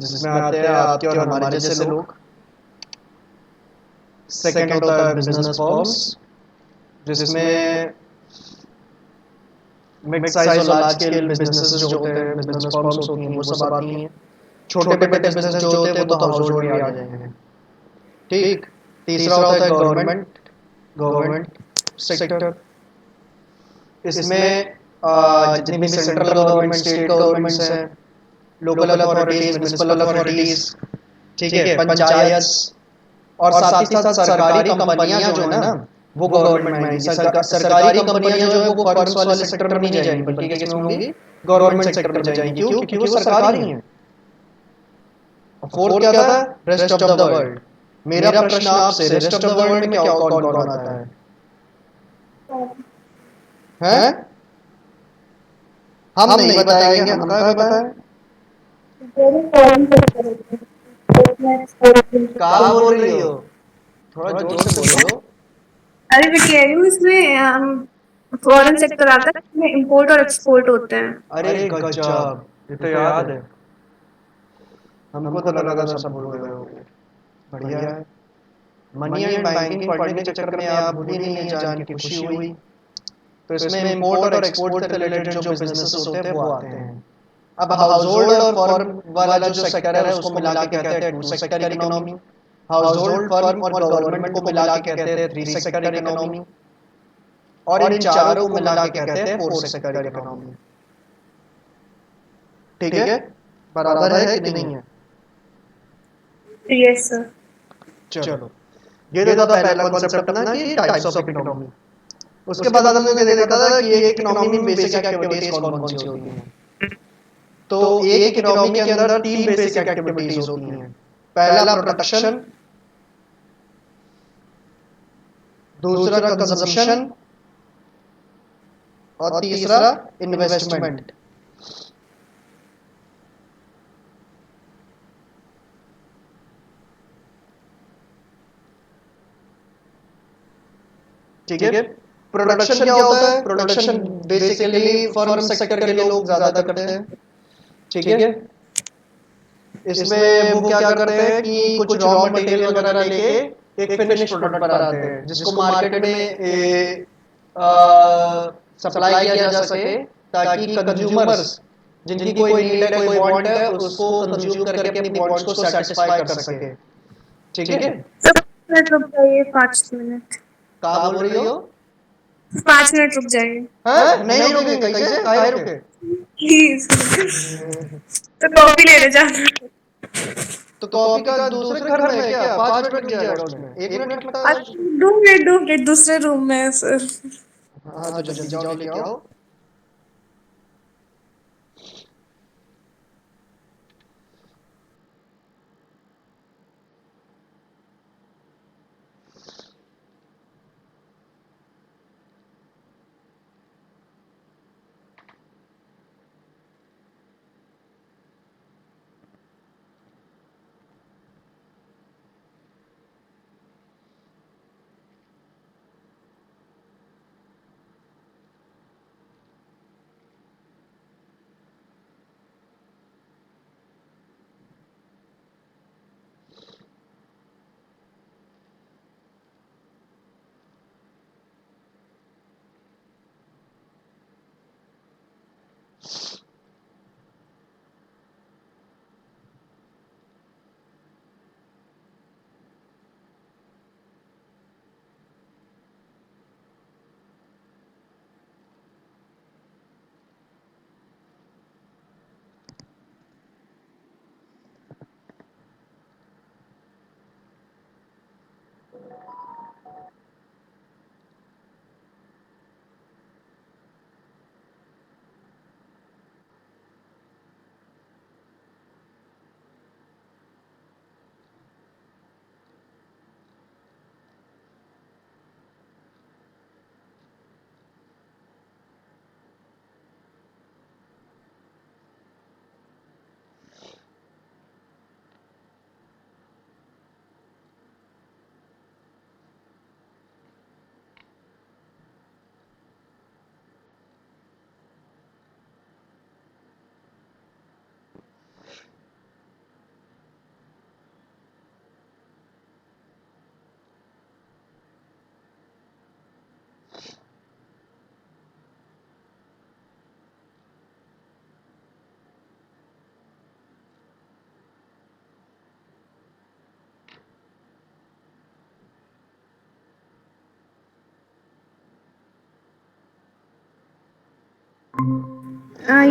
जिसमें आते हैं आपके और हमारे जैसे लोग। सेकंड होता है बिजनेस फर्म्स, जिसमें मिड साइज और लार्ज स्केल बिजनेसेस जो होते हैं, बिजनेस फर्म्स होती हैं, वो सब आती हैं। छोटे बड़े बिजनेस जो होते हैं वो तो हाउस होल्ड में आ जाएंगे। ठीक। तीसरा होता है गवर्नमेंट, गवर्नमेंट सेक्टर। इसमें जितनी भी सेंट्रल गवर्नमेंट, स्टेट गवर्नमेंट्स हैं, लोकल अथॉरिटीज, म्युनिसिपल अथॉरिटीज, ठीक है, पंचायत, और साथ ही साथ सरकारी कंपनियां जो है ना, वो गवर्नमेंट में आएंगी। सरकारी कंपनियां जो है वो फर्म्स वाले सेक्टर में नहीं जाएंगी, बल्कि किस में होंगी? गवर्नमेंट सेक्टर में जाएंगी। क्यों? क्योंकि वो सरकारी हैं। फोर्थ क्या था? Rest of the world. मेरा प्रश्न आपसे, रेस्ट ऑफ द वर्ल्ड में क्या कौन कौन आता है? हैं? हम नहीं बताएंगे, हम क्या बताएं? कहाँ बोल रही हो? थोड़ा जोर से बोलो। अरे मैं कह रही हूँ इसमें फॉरेन सेक्टर आता है, इसमें इंपोर्ट और एक्सपोर्ट होते हैं। अरे गजब, ये तो याद है। हमको तो लगा था सब भूल गए होगे। बढ़िया है। मनी एंड बैंकिंग पढ़ने के चक्कर में आप भूली नहीं है, जान के खुशी हुई। तो इसमें इंपोर्ट और एक्सपोर्ट से रिलेटेड जो बिजनेसेस होते हैं वो आते हैं। अब हाउस होल्ड और फर्म वाला जो सेक्टर है उसको मिला के कहते हैं two sector economy. Household, firm और गवर्नमेंट को मिला के कहते हैं थ्री सेक्टर इकोनॉमी। और इन चारों को मिला के कहते हैं फोर सेक्टर इकोनॉमी। ठीक है? बराबर है कि नहीं है? Yes sir. चलो, ये तो था पहला कॉन्सेप्ट अपना कि टाइप्स ऑफ इकोनॉमी। उसके बाद हमने देखा था कि एक इकोनॉमी में बेसिक एक्टिविटीज कौन कौन सी होती हैं। तो एक इकोनॉमी के अंदर तीन बेसिक एक्टिविटीज होती हैं। पहला प्रोडक्शन, दूसरा कंजम्पशन, और तीसरा इन्वेस्टमेंट। ठीक है? प्रोडक्शन क्या होता है? प्रोडक्शन बेसिकली फर्म सेक्टर के लोग ज्यादा करते हैं। ठीक है? इसमें वो क्या करते हैं कि कुछ रॉ मटेरियल वगैरह लेके एक फिनिश प्रोडक्ट पर आते हैं, जिसको मार्केट में सप्लाई किया जा सके, ताकि कंज्यूमर्स, जिनकी कोई नीड है, कोई वांट है, उसको कंज्यूम करके अपनी वांट्स को सेटिस्फाई कर सके। ठीक है? सर 5 मिनट रुक जाइए, 5 मिनट। कहाँ बोल रही हो? 5 मिनट रुक जाइए हैं? नहीं रुकेंगे, कैसे? काहे रुके? प्लीज। तो कॉफी लेने जाना। तो कॉफी का दूसरे घर में है क्या? 5 मिनट लग जाएगा उसमें, 1 मिनट लगता है बस। 2 मिनट दूसरे रूम में है सर। हाँ तो जल्दी जाओ, लेके आओ।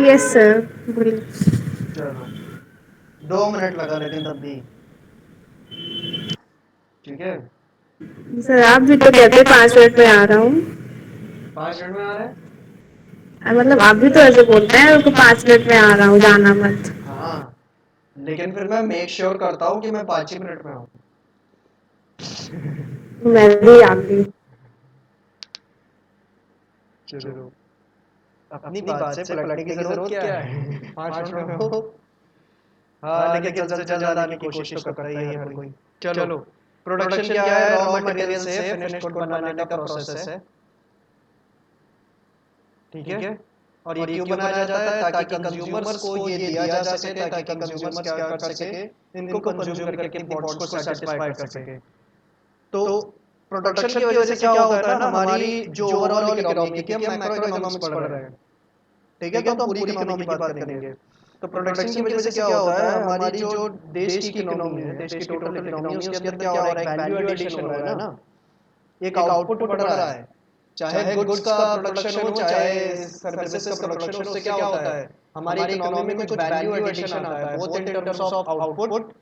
यस सर, बोलिए। चलो 2 मिनट लगा लेकिन तब भी ठीक है। सर आप भी तो कहते 5 मिनट में आ रहा हूँ। 5 मिनट में आ रहा है। मतलब आप भी तो ऐसे बोलते हैं कि 5 मिनट में आ रहा हूँ, जाना मत। हाँ लेकिन फिर मैं मेक श्योर करता हूँ कि मैं 5 ही मिनट में आऊँ। मैं भी आ गई। चलो अपनी बात से पलटने की जरूरत क्या है। 5 मिनट में हो। हाँ लेकिन जल्द से जल्द आने की कोशिश तो करता ही है हर कोई। चलो प्रोडक्शन क्या है, रॉ मटेरियल से फिनिश्ड गुड बनाने का प्रोसेस है। ठीक है। और ये क्यों बनाया जाता है, ताकि कंज्यूमर्स को ये दिया जा सके, ताकि कंज्यूमर्स क्या कर सके, इनको कंज्यूम करके अपनी बॉन्ड्स को सेटिस्फाई कर सके। तो प्रोडक्शन की वजह से क्या होता है ना, हमारी जो ओवरऑल इकोनॉमी की, हम मैक्रो इकोनॉमिक्स पढ़ रहे हैं ठीक है, तो हम पूरी इकोनॉमी की बात करेंगे। तो प्रोडक्शन की वजह से क्या होता है, हमारी जो देश की इकोनॉमी है, देश की टोटल इकोनॉमी है, उसके अंदर क्या हो रहा है, एक वैल्यू एडिशन हो रहा है ना, एक आउटपुट बढ़ रहा है। चाहे गुड्स का प्रोडक्शन हो, चाहे सर्विसेज का प्रोडक्शन हो, उससे क्या होता है, हमारी इकोनॉमी में कुछ वैल्यू एडिशन आता है, both in terms of output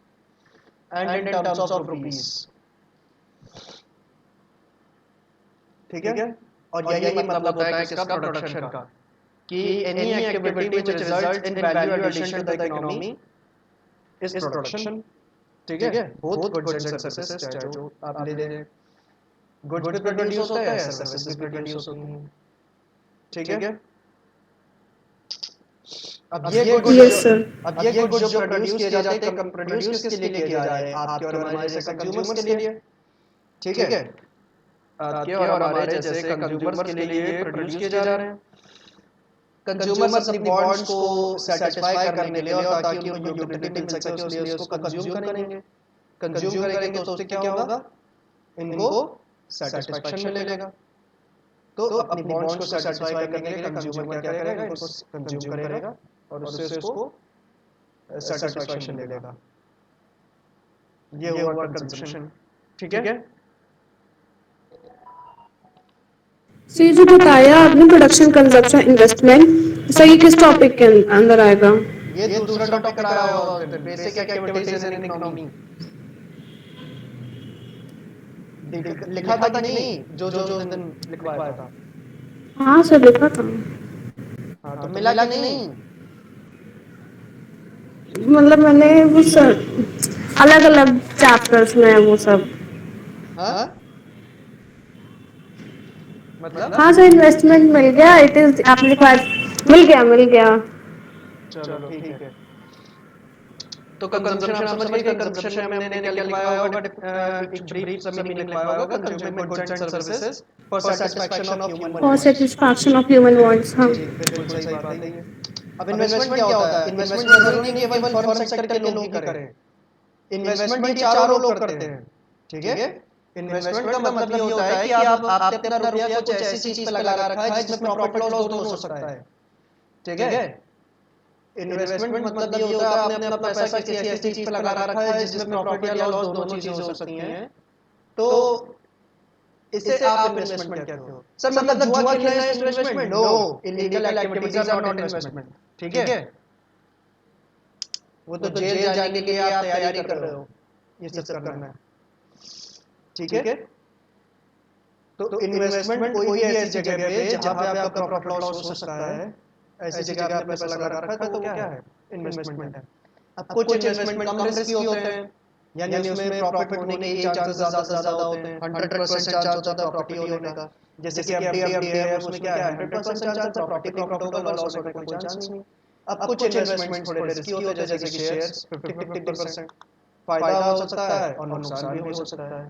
and in terms of rupees. ठीक है। और यही मतलब होता है किसका, प्रोडक्शन का, कि any activity which results in value addition to the economy is production. ठीक है, बोथ गुड्स एंड सर्विसेज, चाहे जो आप ले लें, गुड्स भी प्रोड्यूस होते हैं, सर्विसेज भी प्रोड्यूस होती हैं। ठीक है। अब ये गुड्स यस जो सर। अब ये गुड्स जो प्रोड्यूस किए जाते हैं, प्रोड्यूस किसके लिए किए जा रहे हैं, आपके और हमारे जैसे कंज्यूमर्स के लिए। ठीक है, आपके और हमारे जैसे कंज्यूमर्स के लिए ये प्रोड्यूस किए जा रहे हैं। कंज्यूमर्स अपनी बॉन्ड्स को सेटिस्फाई करने के लिए और ताकि उनको यूटिलिटी मिल सके, उसलिए उसको कंज्यूम करेंगे। कंज्यूम करेंगे तो उससे क्या होगा, इनको सेटिस्फैक्शन मिलेगा। तो अपनी बॉन्ड्स को सेटिस्फाई करने के लिए कंज्यूमर क्या करेगा, इनको कंज्यूम करेगा और उससे उसको सेटिस्फैक्शन मिलेगा। ये हुआ कंजम्पशन। ठीक है। सर ये जो बताया आपने प्रोडक्शन, कंजप्शन, इन्वेस्टमेंट, सर ये किस टॉपिक के अंदर आएगा? ये दूसरा टॉपिक कराया होगा उस दिन, बेसिक एक्टिविटीज इन इकोनॉमी। लिखा था कि नहीं, जो जो उस दिन लिखवाया था। हाँ सर, देखा था। हाँ तो मिला कि नहीं। मतलब मैंने वो सर अलग अलग चैप्टर्स में है वो सब। हाँ मतलब हाँ सर, इन्वेस्टमेंट मिल गया, इट इज आपने लिखा, मिल गया। चलो ठीक है। तो कंजम्पशन आप समझ गए, कंजम्पशन में हमने क्या लिखवाया होगा, एक ब्रीफ सा मीनिंग लिखवाया होगा, consuming goods and services for satisfaction of human और wants. Satisfaction of human wants, हाँ। जी बिल्कुल सही बात है ये। अब इन्वेस्टमेंट क्या होता है, इन्वेस्टमेंट जरूरी नहीं केवल फॉरेन सेक्टर के लोग ही करें। इन्वेस्टमेंट ये चारों लोग करते हैं। ठीक है। इन्वेस्टमेंट का मतलब ये होता है कि आप आपने अपना रुपया कुछ ऐसी चीज पे लगा रखा है जिसमें प्रॉफिट लॉस दोनों हो सकता है। ठीक है। इन्वेस्टमेंट मतलब ये होता है आपने अपना पैसा किसी ऐसी चीज पे लगा रखा है जिसमें प्रॉफिट या लॉस दोनों चीजें हो सकती हैं। तो इसे आप इन्वेस्टमेंट कहते हो। सर मतलब जुआ खेलना है investment? No, illegal activities are not investment. ठीक है। वो तो जेल जाने के लिए आप तैयारी कर रहे हो, ये सब करना है। ठीक है। तो इन्वेस्टमेंट कोई भी ऐसी जगह पे जहां पे आपका प्रॉफिट लॉस हो सकता है, ऐसी जगह आपने पैसा लगा रखा है, तो वो क्या है, इन्वेस्टमेंट है। अब कुछ इन्वेस्टमेंट कम रिस्की होते हैं, यानी उसमें प्रॉफिट होने के चांसेस ज्यादा से ज्यादा होते हैं, 100% चांस होता है प्रॉफिट होने का। जैसे कि एफडी है, उसमें क्या है, 100% चांस है प्रॉफिट होगा, लॉस होने का कोई चांस नहीं। अब कुछ इन्वेस्टमेंट्स थोड़े रिस्की होते हैं, जैसे कि शेयर्स 50-50%, फायदा हो सकता है और नुकसान भी हो सकता है।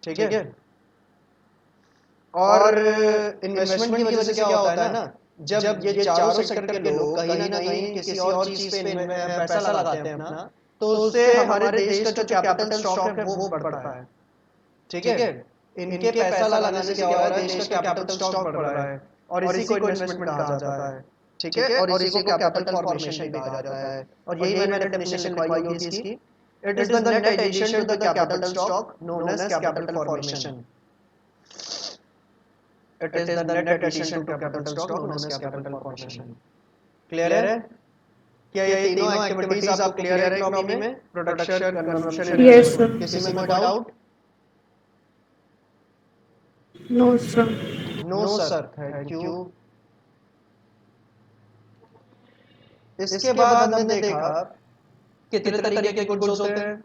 ठीक है। और इन्वेस्टमेंट की वजह से क्या होता है ना, जब ये चारों सेक्टर के लोग कहीं ना कहीं किसी और चीज पे पैसा लगाते हैं अपना, तो उससे हमारे देश का जो कैपिटल स्टॉक है वो बढ़ता है। ठीक है। इनके पैसा लगाने से क्या हो रहा है, देश का कैपिटल स्टॉक बढ़ रहा है और इसी को इन्वेस्टमेंट कहा जाता है। ठीक है। और इसी को कैपिटल फॉर्मेशन भी कहा जाता है। और यही मैंने डेफिनेशन लिखवाई होगी इसकी, it is the net addition to the capital stock known as capital formation. It is the net addition to capital stock known as capital formation. Clear है? क्या ये तीनों एक्टिविटीज आपको क्लियर है इकोनॉमी में? Production, consumption, Yes, sir. किसी में कोई doubt? No, sir. No sir, thank you. इसके बाद हमने देखा कितने तरीके के गुड्स होते हैं।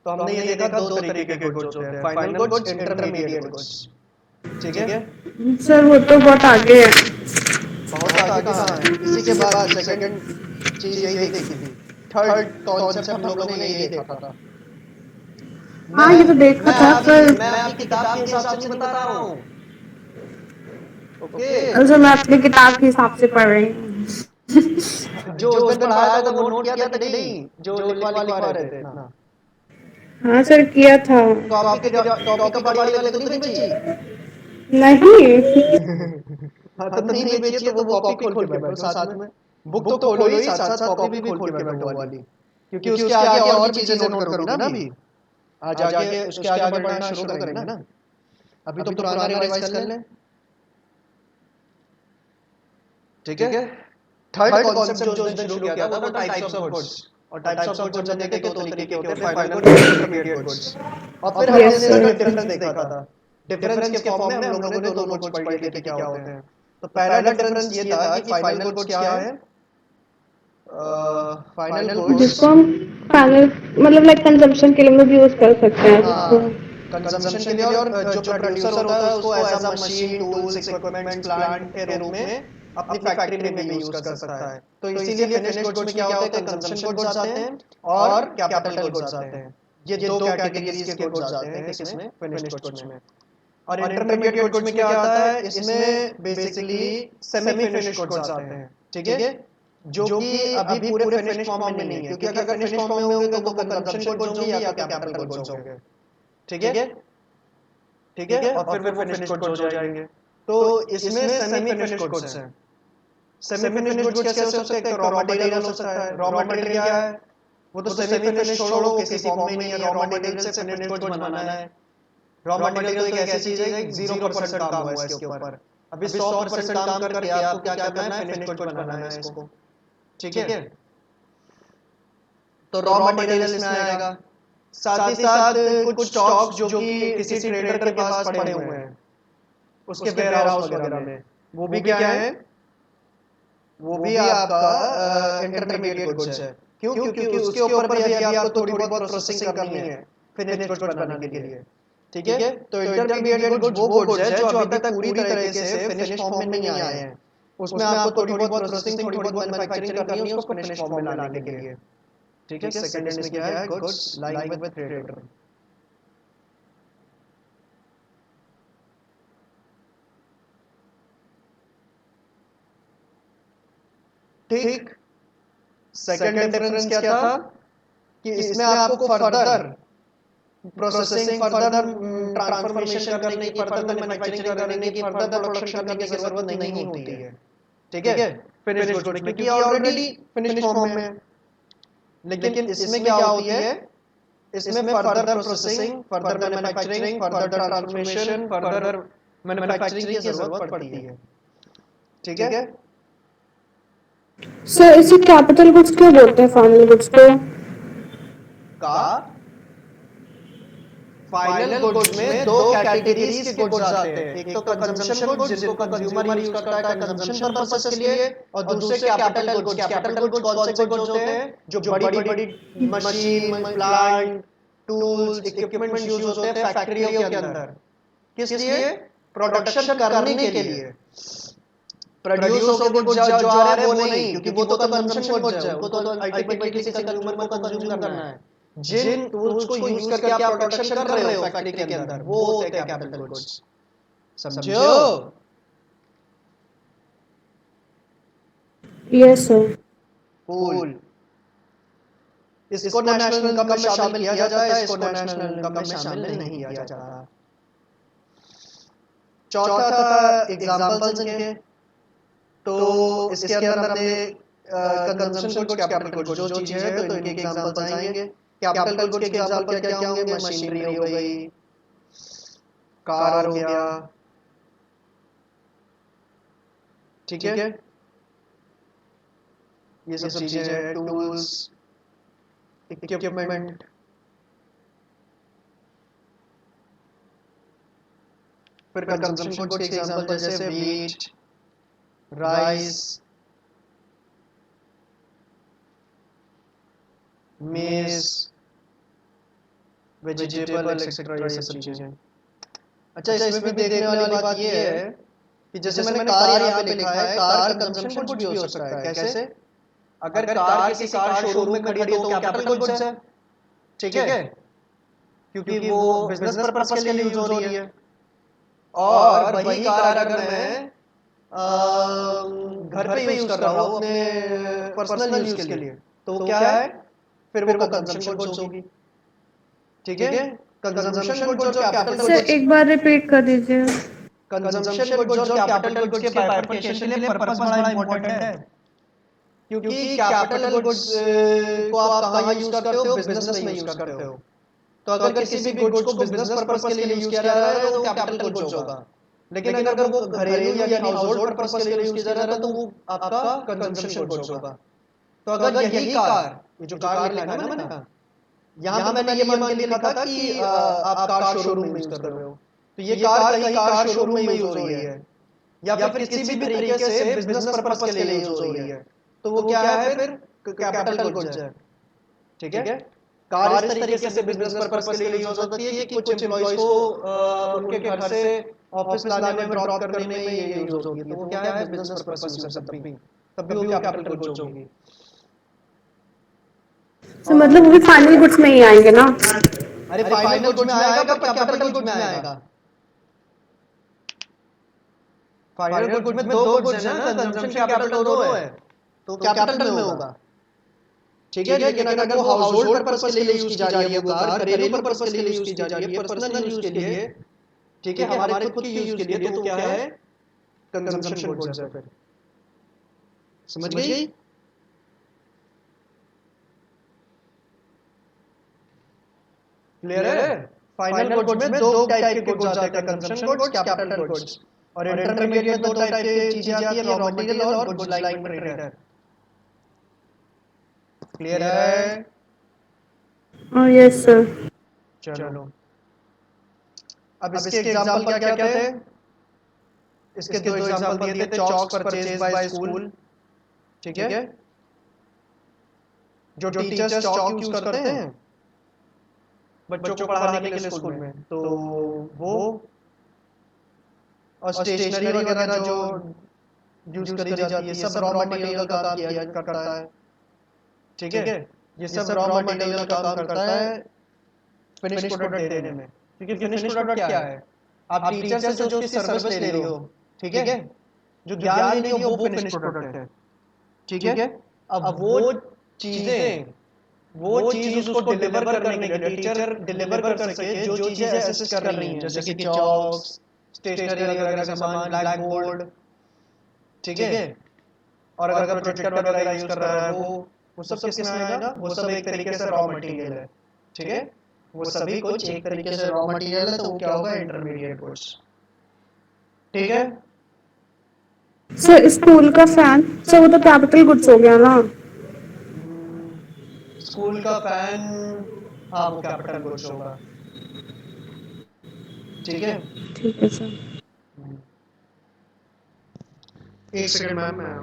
तो हमने ये देखा दो तरीके के गुड्स होते हैं, फाइनल गुड्स, इंटरमीडिएट गुड्स। ठीक है? Sir, वो तो बहुत आगे है। बहुत आगे कहाँ है? इसी के बाद सेकंड चीज यही देखी थी। थर्ड कॉन्सेप्ट हम लोगों ने यही देखा था। हाँ, ये तो देखा था पर मैं आपकी किताब के हिसाब से नहीं बता रहा हूँ। ओके? सर मैं अपनी किताब के हिसाब से पढ़ रही हूँ। जो उस दिन पढ़ाया था वो नोट किया था कि नहीं? जो लिखवा रहे थे ना। हाँ सर, किया था। कॉपी का बड़ी वाले तो नहीं बेची? नहीं। हाँ, तो नहीं बेची है तो वो कॉपी खोल के बैठो साथ में। बुक तो खोलो ही, साथ साथ कॉपी भी खोल के बैठो वाली, क्योंकि उसके आगे और भी चीजें नोट करोगी ना अभी। आज आगे उसके आगे बढ़ना शुरू करेंगे ना। अभी तो पुराना रिवाइज कर लें। ठीक है? थर्ड कॉन्सेप्ट जो उसने शुरू किया था वो था टाइप्स ऑफ गुड्स। और टाइप्स ऑफ गुड्स हमने देखे दो तरीके के होते हैं, फाइनल गुड्स और इंटरमीडिएट गुड्स। और फिर हमने Yes, इसका sir. डिफरेंस देखा था। डिफरेंस के फॉर्म में हम लोगों ने दोनों गुड्स पढ़ लिए थे कि क्या होते हैं। तो पहला डिफरेंस ये था कि फाइनल गुड्स क्या है? फाइनल गुड्स जिसको हम फाइनल मतलब लाइक कंजम्पशन के लिए भी यूज कर सकते हैं उसको। कंजम्पशन के लिए, और जो प्रोड्यूसर होता है उसको as a machine, tools, equipments, plant के रूप में अपनी फैक्ट्री में भी यूज कर सकता है। तो इसीलिए फिनिश्ड गुड्स में क्या होते हैं? कंजम्पशन गुड्स आते हैं और कैपिटल गुड्स आते हैं। ये दो कैटेगरीज के गुड्स आते हैं किसमें? फिनिश्ड गुड्स में। और इंटरमीडिएट गुड्स में क्या आता है? इसमें बेसिकली सेमी फिनिश्ड गुड्स आते हैं। ठीक है? जो कि अभी पूरे फिनिश्ड फॉर्म में नहीं है, क्योंकि अगर फिनिश्ड फॉर्म में होंगे तो वो कंजम्पशन गुड्स होंगे या तो कैपिटल गुड्स होंगे। ठीक है? ठीक है? और फिर वो फिनिश्ड गुड्स हो जाएंगे। तो इसमें सेमी फिनिश्ड गुड्स हैं। सेमी फिनिश्ड गुड्स कैसे हो सकते हैं? एक तो रॉ मटेरियल हो सकता है। रॉ मटेरियल क्या है? वो तो सेमी फिनिश्ड छोड़ो, वो किसी फॉर्म में नहीं है। रॉ मटेरियल से फिनिश्ड गुड्स बनाना है। रॉ मटेरियल तो एक ऐसी चीज है कि 0% काम हुआ है इसके ऊपर। अभी 100% काम करके आपको क्या करना है? फिनिश्ड गुड्स बनाना है इसको। ठीक है? तो रॉ मटेरियल इसमें आएगा। साथ ही साथ कुछ स्टॉक्स जो कि किसी ट्रेडर के पास पड़े हुए हैं, उसके वेयरहाउस वगैरह में, वो भी क्या है? वो भी आपका इंटरमीडिएट गुड्स है। क्यों? क्योंकि उसके ऊपर भी अभी आपको थोड़ी बहुत प्रोसेसिंग करनी है फिनिश्ड गुड्स बनाने के लिए। ठीक है? तो इंटरमीडिएट गुड्स वो गुड्स है जो अभी तक पूरी तरीके से फिनिश्ड फॉर्म में नहीं आए हैं। उसमें आपको थोड़ी बहुत प्रोसेसिंग, थोड़ी बहुत मैन्युफैक्चरिंग करनी है उसको फिनिश्ड फॉर्म में लाने के लिए। ठीक है? सेकंड इसमें क्या है? Goods lying with trader. ठीक। सेकंड डिफरेंस क्या था? कि इसमें आपको फर्दर प्रोसेसिंग, फर्दर ट्रांसफॉर्मेशन करने की, फर्दर मैन्युफैक्चरिंग करने की, फर्दर प्रोडक्शन करने की जरूरत नहीं होती है। ठीक है? फिनिश्ड गुड्स में, क्योंकि ऑलरेडी फिनिश्ड फॉर्म में है। लेकिन इसमें क्या होती है? इसमें further processing, further manufacturing, further transformation, further manufacturing की जरूरत पड़ती है। ठीक है? सर इसे कैपिटल गुड्स क्यों बोलते हैं फाइनल गुड्स को? का फाइनल गुड्स में दो कैटेगरीज के गुड्स आते हैं। एक तो कंजम्पशन गुड्स जिनको कंज्यूमर यूज करता है कंजम्पशन पर्पसेस के लिए, और दूसरे कैपिटल गुड्स। कैपिटल गुड्स कौन से गुड्स होते हैं? जो बड़ी बड़ी machine, plant, tools, equipments use होते हैं फैक्ट्रियों के अंदर। किस लिए? प्रोडक्शन करने के लिए। प्रोड्यूस होके गुड्स जो आ रहे हैं वो नहीं, क्योंकि वो तो कंजम्पशन गुड्स है, उनको तो अल्टीमेटली किसी कंज्यूमर को कंज्यूम करना है। जिन टूल्स को यूज करके आप प्रोडक्शन कर रहे हो फैक्ट्री के अंदर, वो होते हैं कैपिटल गुड्स। समझो? Yes sir. कूल। इसको नेशनल इनकम में शामिल किया जाता है, इसको नेशनल इनकम में शामिल नहीं किया जाता। चौथा था एग्जांपल्स इनके। तो इसके अंदर हमने कंजम्पशन गुड्स, कैपिटल गुड्स जो चीजें हैं तो इनके एग्जांपल्स आएंगे। कैपिटल गुड्स के एग्जांपल क्या क्या होंगे? मशीनरी हो गई, कार हो गया। ठीक है? ये सब चीजें हैं, टूल्स, इक्विपमेंट। फिर कंजम्पशन गुड्स के एग्जांपल जैसे वीट, राइस, मेज, वेजिटेबल एक्सेट्रा, ये सब चीजें। अच्छा, इसमें भी देखने वाली बात ये है कि जैसे मैंने कार यहाँ पे लिखा है, कार कंजम्पशन गुड्स भी हो सकता है। कैसे? अगर कार किसी कार शोरूम में खड़ी है तो वो कैपिटल गुड्स है, ठीक है, क्योंकि वो बिजनेस पर्पस के लिए यूज हो रही है। और वही कार अगर मैं घर पे यूज कर रहा हूँ अपने पर्सनल यूज के लिए, तो वो क्या है? फिर वो कंजम्पशन गुड्स होगी, ठीक है। कंजम्पशन गुड्स और कैपिटल सर गुड्स, एक बार रिपीट कर दीजिए। कंजम्पशन गुड्स और कैपिटल गुड्स के बाइफरकेशन के लिए पर्पस बड़ा इंपॉर्टेंट है, क्योंकि कैपिटल गुड्स को आप कहाँ यूज करते हो? बिजनेस में यूज करते हो। तो अगर किसी भी गुड्स को बिजनेस पर्पस के लिए यूज किया जा रहा है तो वो कैपिटल गुड्स होगा। लेकिन अगर वो घरेलू यानी हाउस होल्ड पर्पस के लिए यूज किया जा रहा है तो वो आपका कंजम्पशन गुड्स होगा। तो अगर यही कार, ये जो कार लिखा है ना मैंने, यहाँ पे मैंने ये मान के लिखा था कि आप कार शोरूम में यूज कर रहे हो, तो ये कार कहीं कार शोरूम में यूज हो रही है या फिर किसी भी तरीके से बिजनेस पर्पस के लिए यूज हो रही है, तो वो क्या है? फिर कैपिटल गुड्स है, ठीक है। कार इस तरीके से बिजनेस पर्पस के लिए यूज होती है कि कुछ एम्प्लॉइज को उनके घर से ऑफिस लाने में, ड्रॉप करने में ये यूज होती है, तो वो क्या है? बिजनेस पर्पस यूज है। तब भी वो कैपिटल गुड्स होगी। तो मतलब वो भी फाइनल गुड्स में ही आएंगे ना? अरे फाइनल गुड्स में आएगा पर कैपिटल गुड्स में आएगा। फाइनल गुड्स में दो गुड्स है ना, कंजम्पशन कैपिटल दोनों है, तो कैपिटल में होगा, ठीक है। लेकिन अगर वो हाउस होल्ड पर्पस के लिए यूज की जा रही है, वो कार घरेलू पर्पस के लिए यूज की जा रही है, पर्सनल यूज के लिए, ठीक है, हमारे खुद की यूज के लिए, तो क्या है? कंजम्पशन गुड्स है। फिर समझ गई? क्लियर है? फाइनल गुड्स में दो टाइप के गुड्स आते हैं, कंजम्पशन गुड्स, कैपिटल गुड्स। और इंटरमीडिएट में दो टाइप की चीजें आती है, रॉ मटेरियल और गुड्स लाइक मटेरियल। क्लियर है? Yes sir. चलो, अब इसके एग्जांपल क्या क्या थे? इसके दो एग्जांपल दिए थे, चॉक्स परचेज बाय स्कूल, ठीक है, जो टीचर्स चॉक यूज करते हैं बच्चों को पढ़ाने के लिए स्कूल में, तो वो, और स्टेशनरी वगैरह जो यूज करी जाती है, सब रॉ मटेरियल का काम किया करता है, ठीक है। ये सब रॉ मटेरियल का काम करता है फिनिश प्रोडक्ट देने में, क्योंकि फिनिश प्रोडक्ट क्या है? आप टीचर से जो उसकी सर्विस ले रही हो, ठीक है, जो ज्ञान ले रही हो वो फिनिश प्रोडक्ट है, ठीक है। अब वो चीजें, वो चीज उसको डिलीवर करने के लिए टीचर डिलीवर कर सके जो चीजें असिस्ट कर रही हैं, जैसे कि चॉक्स, स्टेशनरी वगैरह का सामान, ब्लैक बोर्ड, ठीक है। और अगर प्रोजेक्टर वगैरह यूज कर रहा है वो सब किस में आएगा? वो सब एक तरीके से रॉ मटेरियल है, ठीक है। वो सभी कुछ एक तरीके से रॉ मटेरियल है, तो वो क्या होगा? इंटरमीडिएट गुड्स, ठीक है। सर स्कूल का फैन, सर वो तो कैपिटल गुड्स हो गया ना? स्कूल का फैन, हाँ वो कैपिटल गुड्स होगा, ठीक है। ठीक है सर। एक सेकंड मैम, मैं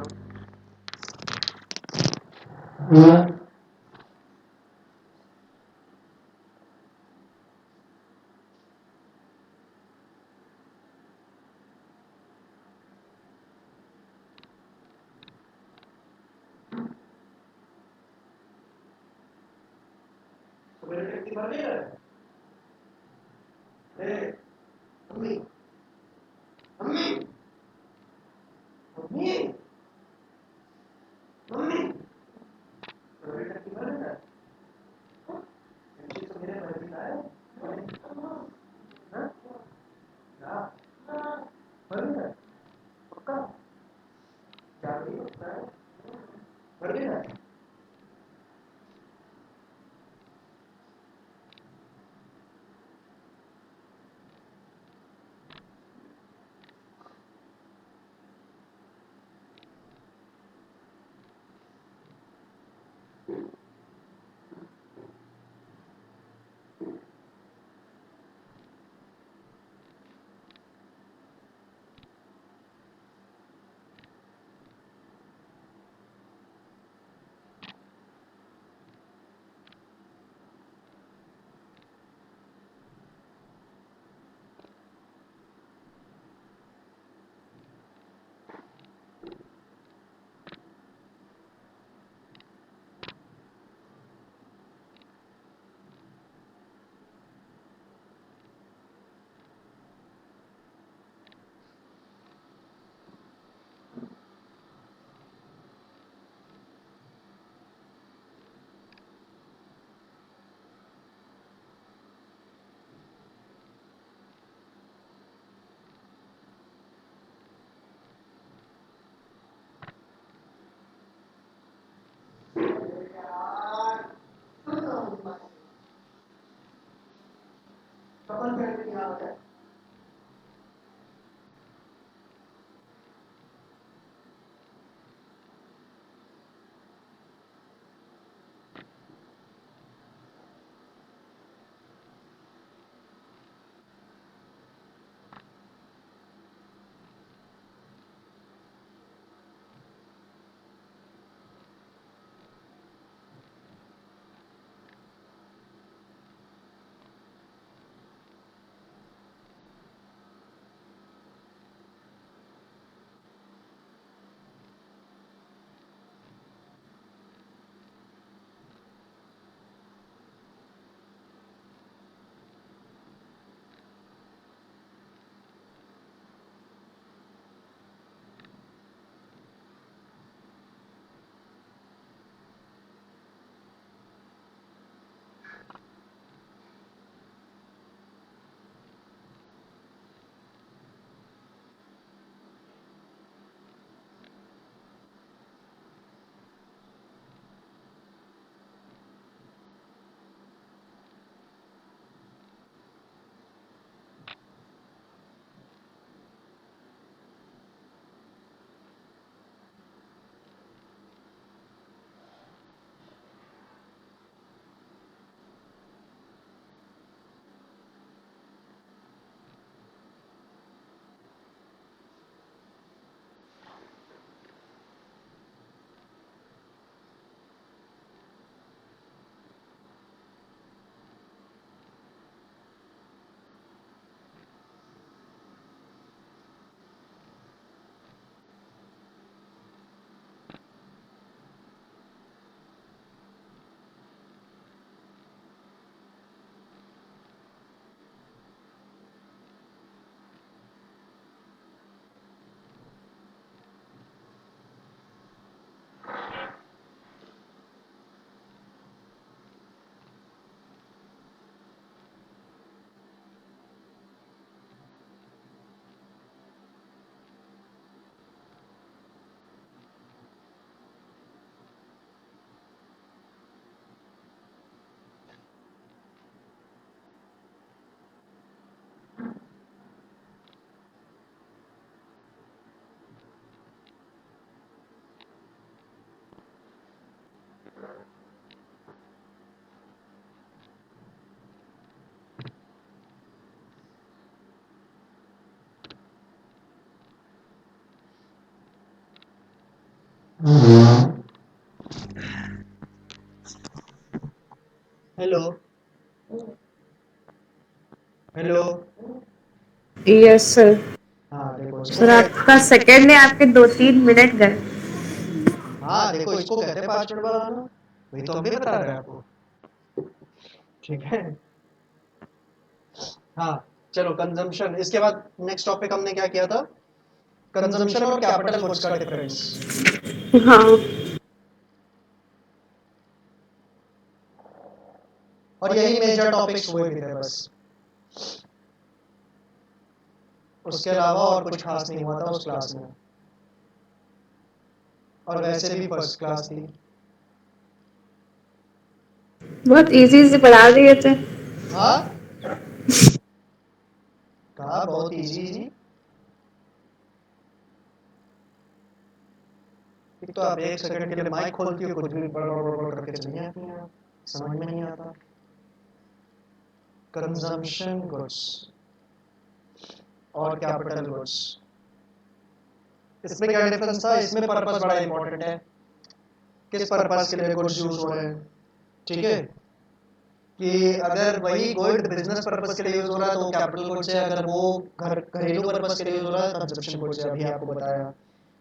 हेलो हेलो। Yes sir. हाँ देखो इसको सर आपका सेकंड में आपके 2-3 मिनट गए। हाँ देखो इसको कहते हैं 5 मिनट बनाना, वही तो हम भी बता रहे हैं आपको। ठीक है। हाँ चलो कंजम्पशन, इसके बाद नेक्स्ट टॉपिक हमने क्या किया था, कंजम्पशन और कैपिटल गुड्स का डिफरेंस। हाँ। और यही मेजर टॉपिक्स हुए भी थे बस, उसके अलावा और कुछ खास नहीं हुआ था उस क्लास में, और वैसे भी फर्स्ट क्लास थी। बहुत इजी से पढ़ा दिए थे। हाँ कहा बहुत इजी जी। एक तो आप एक सेकंड के लिए माइक खोलती हो, कुछ भी बड़ करके चली जाती हैं, समझ में नहीं आता। कंजम्पशन गुड्स और कैपिटल गुड्स, इसमें क्या डिफरेंस था, इसमें पर्पस बड़ा इंपॉर्टेंट है, किस पर्पस के लिए गुड्स यूज हो रहे हैं। ठीक है, कि अगर वही गुड बिजनेस पर्पस के लिए यूज हो रहा है तो कैपिटल गुड्स है, अगर वो घरेलू पर्पस के लिए यूज हो रहा है कंजम्पशन गुड्स है, अभी आपको बताया।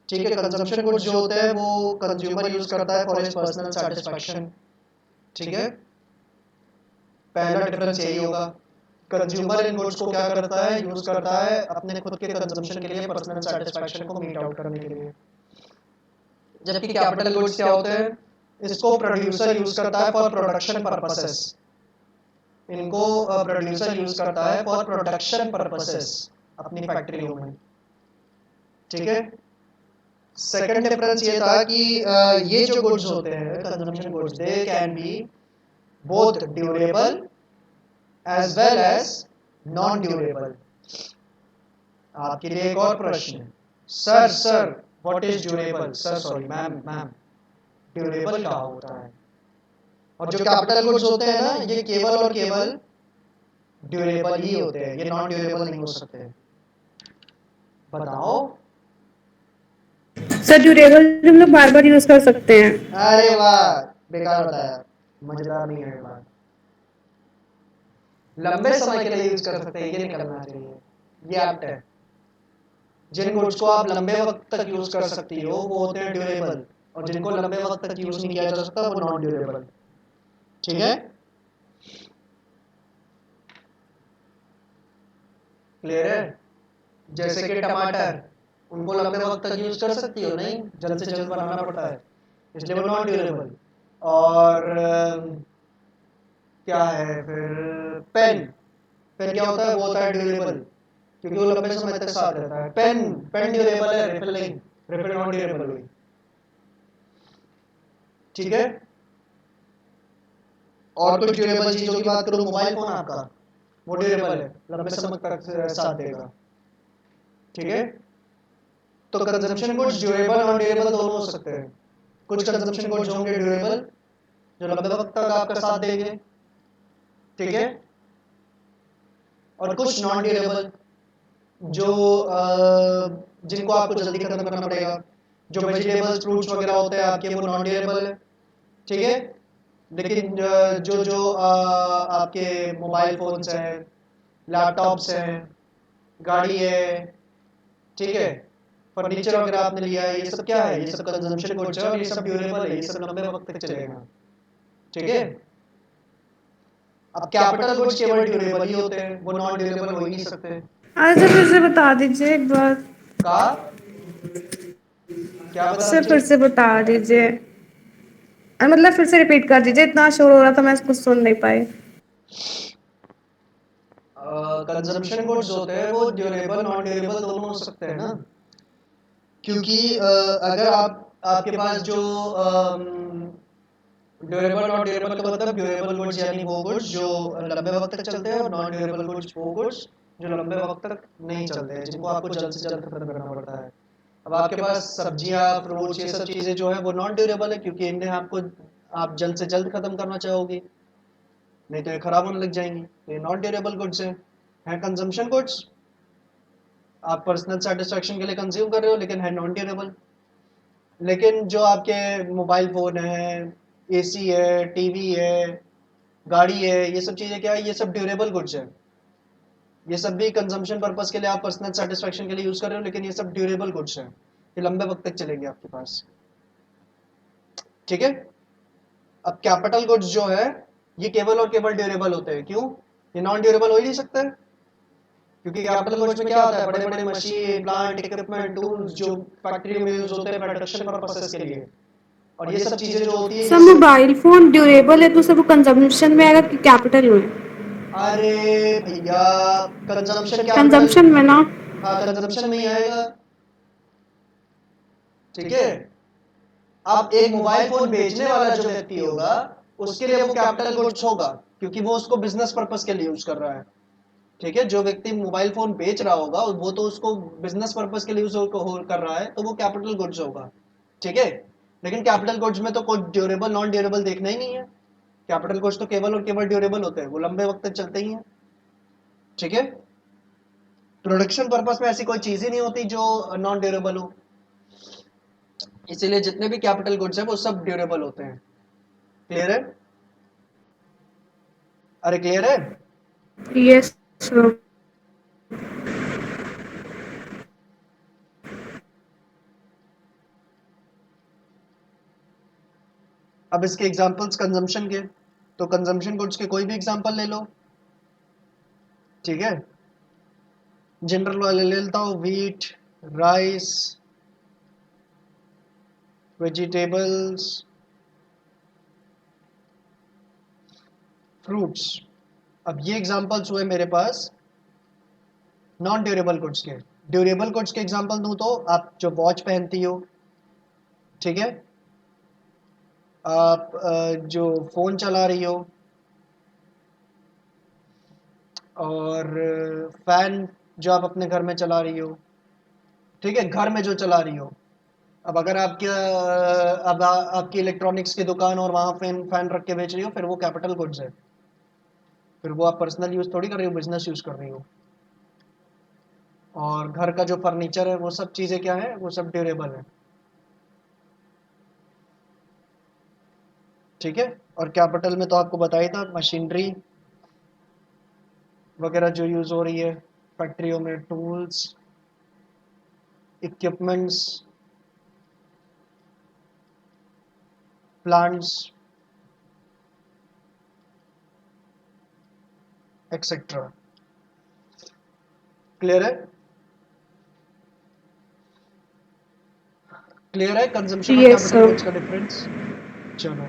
ठीक है, कंजम्पशन गुड्स जो होते हैं वो कंज्यूमर यूज करता है फॉर हिज पर्सनल सेटिस्फैक्शन। ठीक है, पहला डिफरेंस यही होगा। कंज्यूमर इन गुड्स को क्या करता है, यूज करता है अपने खुद के कंजम्पशन के लिए, पर्सनल सेटिस्फैक्शन को मीट आउट करने के लिए। जबकि कैपिटल गुड्स क्या होते हैं, इसको प्रोड्यूसर यूज करता है फॉर प्रोडक्शन पर्पसेस, इनको प्रोड्यूसर यूज करता है फॉर प्रोडक्शन पर्पसेस अपनी फैक्ट्रियों में। ठीक है, सेकंड डिफरेंस ये था कि ये जो गुड्स होते हैं consumption goods, they can be both durable as well as non durable. आपके लिए एक और प्रश्न, sir what is durable, sir sorry ma'am durable क्या होता है? और जो कैपिटल गुड्स होते हैं ना, ये केवल और केवल ड्यूरेबल ही होते हैं, ये नॉन ड्यूरेबल नहीं हो सकते। बताओ। सर ड्यूरेबल हम लोग बार बार यूज कर सकते हैं। अरे वाह, बेकार बताया, मजेदार नहीं है बात। लंबे समय के लिए यूज कर सकते हैं, ये निकलना चाहिए, ये एप्ट है। जिन गुड्स को आप लंबे वक्त तक यूज कर सकती हो वो होते हैं ड्यूरेबल, और जिनको लंबे वक्त तक यूज नहीं किया जा सकता वो नॉन ड्यूरेबल। ठीक है, क्लियर है? जैसे कि टमाटर, उनको लंबे वक्त तक यूज कर सकती हो नहीं, जल्द से जल्द बनाना पड़ता है, इसलिए वो नॉन ड्यूरेबल। और क्या है फिर, पेन, पेन क्या होता है, वो होता है ड्यूरेबल, क्योंकि वो लंबे समय तक साथ रहता है। पेन पेन ड्यूरेबल है, रिफिल नहीं, रिफिल नॉन ड्यूरेबल हुई। ठीक है, और कुछ ड्यूरेबल चीजों की बात करूं, मोबाइल फोन आपका वो ड्यूरेबल है, लंबे समय तक साथ देगा। ठीक है, तो consumption goods durable non durable दोनों हो सकते हैं। कुछ कंजम्पशन गुड्स होंगे ड्यूरेबल, जो लंबे वक्त तक आपका साथ देंगे। ठीक है, और कुछ नॉन ड्यूरेबल, जो जिनको आपको जल्दी खत्म करना पड़ेगा। जो वेजिटेबल्स फ्रूट्स वगैरह होते हैं आपके, वो नॉन ड्यूरेबल है। ठीक है, लेकिन जो जो आपके मोबाइल फोन्स हैं, लैपटॉप्स हैं, गाड़ी है, ठीक है, फर्नीचर वगैरह आपने लिया है, ये सब क्या है, ये सब कंजम्पशन गुड्स है और ये सब ड्यूरेबल है, ये सब लंबे वक्त तक चलेगा। ठीक है, अब कैपिटल गुड्स केवल ड्यूरेबल ही होते हैं, वो नॉन ड्यूरेबल हो ही नहीं सकते। अच्छा फिर से बता दीजिए एक बार। का क्या बता सर फिर दीजिए? से बता दीजिए, मतलब फिर से रिपीट कर दीजिए, इतना शोर हो रहा था मैं कुछ सुन नहीं पाई। कंजम्पशन गुड्स होते हैं वो ड्यूरेबल नॉन ड्यूरेबल दोनों हो सकते हैं ना, क्योंकि अगर आपके पास जो ड्यूरेबल नॉन ड्यूरेबल का मतलब, ड्यूरेबल गुड्स यानी वो गुड्स जो लंबे वक्त तक चलते हैं, और नॉन ड्यूरेबल गुड्स वो गुड्स जो लंबे वक्त तक नहीं चलते हैं, जिनको आपको जल्द से जल्द खत्म करना पड़ता है। अब आपके पास सब्जियां फ्रूट्स ये सब चीजें जो है वो नॉन ड्यूरेबल है, क्योंकि इन्हें आपको आप जल्द से जल्द खत्म करना चाहोगे, नहीं तो ये खराब होने लग जाएंगी, तो ये नॉन ड्यूरेबल गुड्स है कंजम्पशन गुड्स, आप पर्सनल सेटिस्फेक्शन के लिए कंज्यूम कर रहे हो, लेकिन है नॉन ड्यूरेबल। लेकिन जो आपके मोबाइल फोन है, एसी है, टीवी है, गाड़ी है, ये सब चीजें क्या है, ये सब ड्यूरेबल गुड्स है। ये सब भी कंजम्पशन पर्पस के लिए, आप पर्सनल सेटिस्फेक्शन के लिए यूज कर रहे हो, लेकिन ये सब ड्यूरेबल गुड्स है, ये लंबे वक्त तक चलेंगे आपके पास। ठीक है, अब कैपिटल गुड्स जो है ये केवल और केवल ड्यूरेबल होते हैं, क्यों? ये नॉन ड्यूरेबल हो ही नहीं सकते, क्योंकि कैपिटल गुड्स में क्या होता है, बड़े बड़े मशीन प्लांट इक्विपमेंट टूल्स जो फैक्ट्री में यूज होते हैं प्रोडक्शन पर्पसेस के लिए, और ये सब चीजें जो होती है सर ये सब। मोबाइल फोन ड्यूरेबल है तो सब कंजम्पशन में आएगा कि कैपिटल में? अरे भैया, कंजम्पशन कैपिटल, कंजम्पशन में ना। हाँ कंजम्पशन में ही आएगा। ठीक है, अब एक मोबाइल फोन बेचने वाला जो व्यक्ति होगा उसके लिए वो कैपिटल गुड्स होगा, क्योंकि वो उसको बिजनेस पर्पस के लिए यूज कर रहा है। ठीक है, जो व्यक्ति मोबाइल फोन बेच रहा होगा वो तो उसको बिजनेस पर्पस के लिए यूज कर रहा है, तो वो कैपिटल गुड्स होगा। ठीक है, लेकिन कैपिटल गुड्स में तो कोई ड्यूरेबल नॉन ड्यूरेबल देखना ही नहीं है, कैपिटल गुड्स तो केवल और केवल ड्यूरेबल होते हैं, वो लंबे वक्त तक चलते ही हैं। ठीक है, प्रोडक्शन पर्पस में ऐसी कोई चीज ही नहीं होती जो नॉन ड्यूरेबल हो, इसीलिए जितने भी कैपिटल गुड्स हैं वो सब ड्यूरेबल होते हैं। क्लियर है? अरे क्लियर है? Yes sir. अब इसके एग्जांपल्स कंजम्पशन के, तो कंजम्पशन गुड्स के कोई भी एग्जांपल ले लो। ठीक है, जनरल वाले ले लेता हूँ, व्हीट, राइस, वेजिटेबल्स, फ्रूट्स। अब ये एग्जांपल्स हुए मेरे पास नॉन ड्यूरेबल गुड्स के। ड्यूरेबल गुड्स के एग्जांपल दूं तो आप जो वॉच पहनती हो, ठीक है, आप जो फोन चला रही हो, और फैन जो आप अपने घर में चला रही हो, ठीक है, घर में जो चला रही हो। अब अगर आपके आपकी इलेक्ट्रॉनिक्स की दुकान और वहाँ फैन फैन रख के बेच रही हो, फिर वो कैपिटल गुड्स है। फिर वो आप पर्सनल यूज़ थोड़ी कर रही हो, बिजनेस यूज़ कर रही हो। और घर का जो फर्नीचर है वो सब चीज़ें क्या है, वो सब ड्यूरेबल है, ठीक है। और कैपिटल में तो आपको बताया था, मशीनरी वगैरह जो यूज़ हो रही है फैक्ट्रियों में, tools, equipments, plants, etcetera. Clear है? क्लियर है कंजम्पशन और Yes, कैपिटल sir. गुड्स का डिफरेंस? चलो,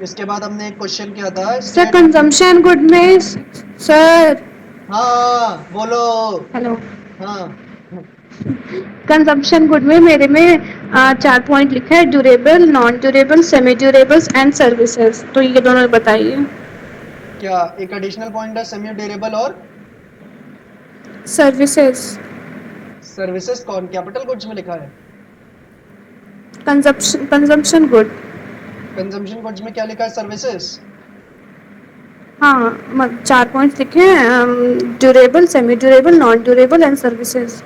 इसके बाद हमने एक क्वेश्चन किया था Sir, स्टेट। consumption good में sir. हाँ बोलो। Hello. हाँ, कंजम्पशन गुड में मेरे में 4 पॉइंट लिखा है, durable, non durable, semi durables and services. तो ये दोनों बताइए। क्या एक एडिशनल पॉइंट है सेमी ड्यूरेबल और सर्विसेज। सर्विसेज कौन कैपिटल गुड्स में लिखा है? Consumption good. कंजम्पशन गुड्स में क्या लिखा है, सर्विसेज? हाँ, 4 पॉइंट्स लिखे हैं, durable, semi durable, non durable and services.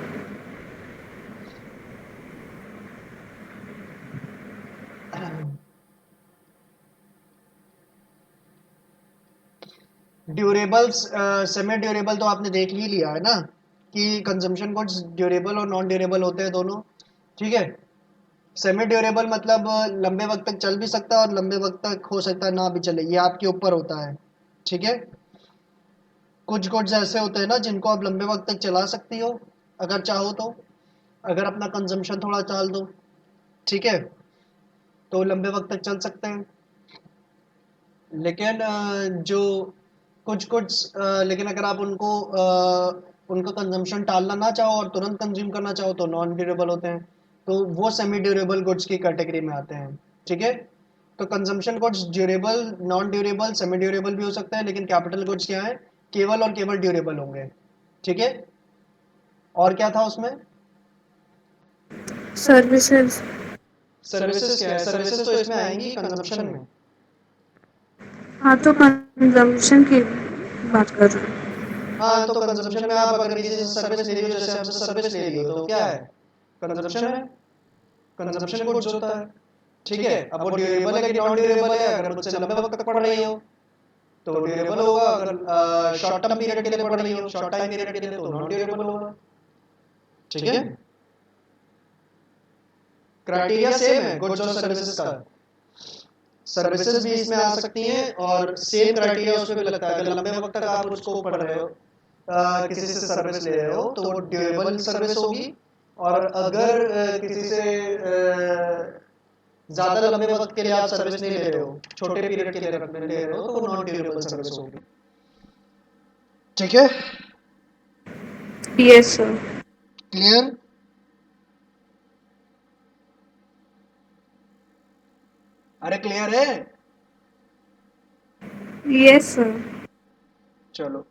Durables, semi durable तो आपने देख ही लिया है ना, कि कंजम्पशन गुड्स ड्यूरेबल और नॉन ड्यूरेबल होते हैं दोनों, ठीक है। सेमी ड्यूरेबल मतलब लंबे वक्त तक चल भी सकता है और लंबे वक्त तक हो सकता है ना भी चले, ये आपके ऊपर होता है, ठीक है। कुछ गुड्स ऐसे होते हैं ना जिनको आप लंबे वक्त तक चला सकती हो अगर चाहो तो, अगर अपना कंजम्पशन थोड़ा टाल दो, ठीक है, तो लंबे वक्त तक चल सकते हैं। लेकिन जो कुछ कुछ लेकिन अगर आप उनका कंजम्पशन टालना ना चाहो और तुरंत कंज्यूम करना चाहो तो नॉन ड्यूरेबल होते हैं, तो वो सेमी ड्यूरेबल गुड्स की कैटेगरी में आते हैं, ठीक है। तो consumption goods durable, non durable, semi durable भी हो सकता है, लेकिन कैपिटल गुड्स क्या है, केवल और केवल ड्यूरेबल होंगे, ठीक है। और क्या था उसमें? सर्विसेज। सर्विसेज क्या है? सर्विसेज तो इसमें आएंगी कंजम्पशन में। हाँ, तो कंजम्पशन की बात कर रहे हैं। हाँ, तो कंजम्पशन में आप अगर किसी से सर्विस ले रही हो, जैसे हमसे सर्विस ले रही हो, तो क्या है, कंजम्पशन है, कंजम्पशन गुड्स होता है, ठीक है। अब वो ड्यूरेबल है कि नॉन ड्यूरेबल है, अगर मुझसे लंबे वक्त तक पढ़ रही हो तो ड्यूरेबल होगा, अगर शॉर्ट टर्म पीरियड के लिए पढ़ रही हो, शॉर्ट टाइम पीरियड के लिए, तो नॉन ड्यूरेबल होगा, ठीक है। क्राइटेरिया सेम है गुड्स और सर्विसेज का। सर्विसेज भी इसमें आ सकती हैं और सेम क्राइटेरिया उसमें भी लगता है। अगर लंबे वक्त तक आप उसको पढ़ रहे हो, किसी से सर्विस ले रहे हो, तो वो ड्यूरेबल सर्विस होगी। और अगर किसी से ज्यादा लंबे वक्त के लिए आप सर्विस नहीं ले रहे हो, छोटे पीरियड के लिए ले रहे हो, तो वो नॉन ड्यूरेबल सर्विस होगी, ठीक है। Yes sir. क्लियर? अरे क्लियर है? Yes sir. चलो,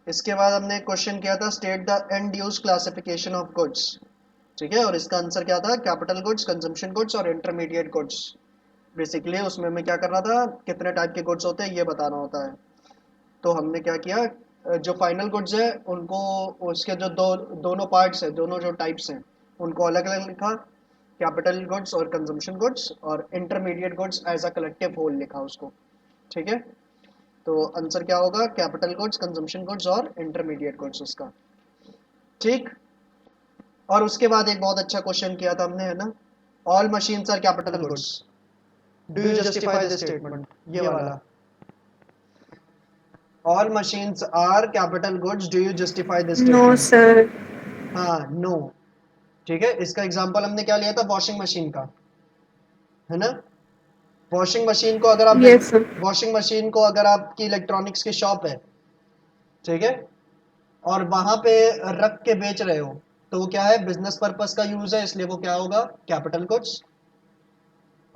इसके बाद हमने क्वेश्चन किया था state the end use classification of goods, ठीक है। और इसका आंसर क्या था, कैपिटल गुड्स, कंजम्पशन गुड्स और इंटरमीडिएट गुड्स। बेसिकली उसमें हमें क्या करना था, कितने टाइप के गुड्स होते हैं ये बताना होता है। तो हमने क्या किया, जो फाइनल गुड्स है उनको, उसके जो दोनों पार्ट्स हैं, दोनों जो टाइप्स हैं, उनको अलग अलग लिखा, कैपिटल गुड्स और कंजम्पशन गुड्स, और intermediate goods as a collective whole लिखा उसको, ठीक है। तो आंसर क्या होगा, कैपिटल गुड्स, कंजम्पशन गुड्स और इंटरमीडिएट गुड्स उसका, ठीक। और उसके बाद एक बहुत अच्छा क्वेश्चन किया था हमने, है ना, all machines are capital goods, do you justify this statement, ये वाला, all machines are capital goods, do you justify this no statement? Sir. हाँ, नो, ठीक है। इसका एग्जांपल हमने क्या लिया था, वॉशिंग मशीन का, है ना। वॉशिंग मशीन को अगर आप यस सर। वॉशिंग मशीन को अगर आपकी इलेक्ट्रॉनिक्स की शॉप है, ठीक है, और वहां पे रख के बेच रहे हो, तो वो क्या है, बिजनेस पर्पस का यूज है, इसलिए वो क्या होगा, कैपिटल गुड्स।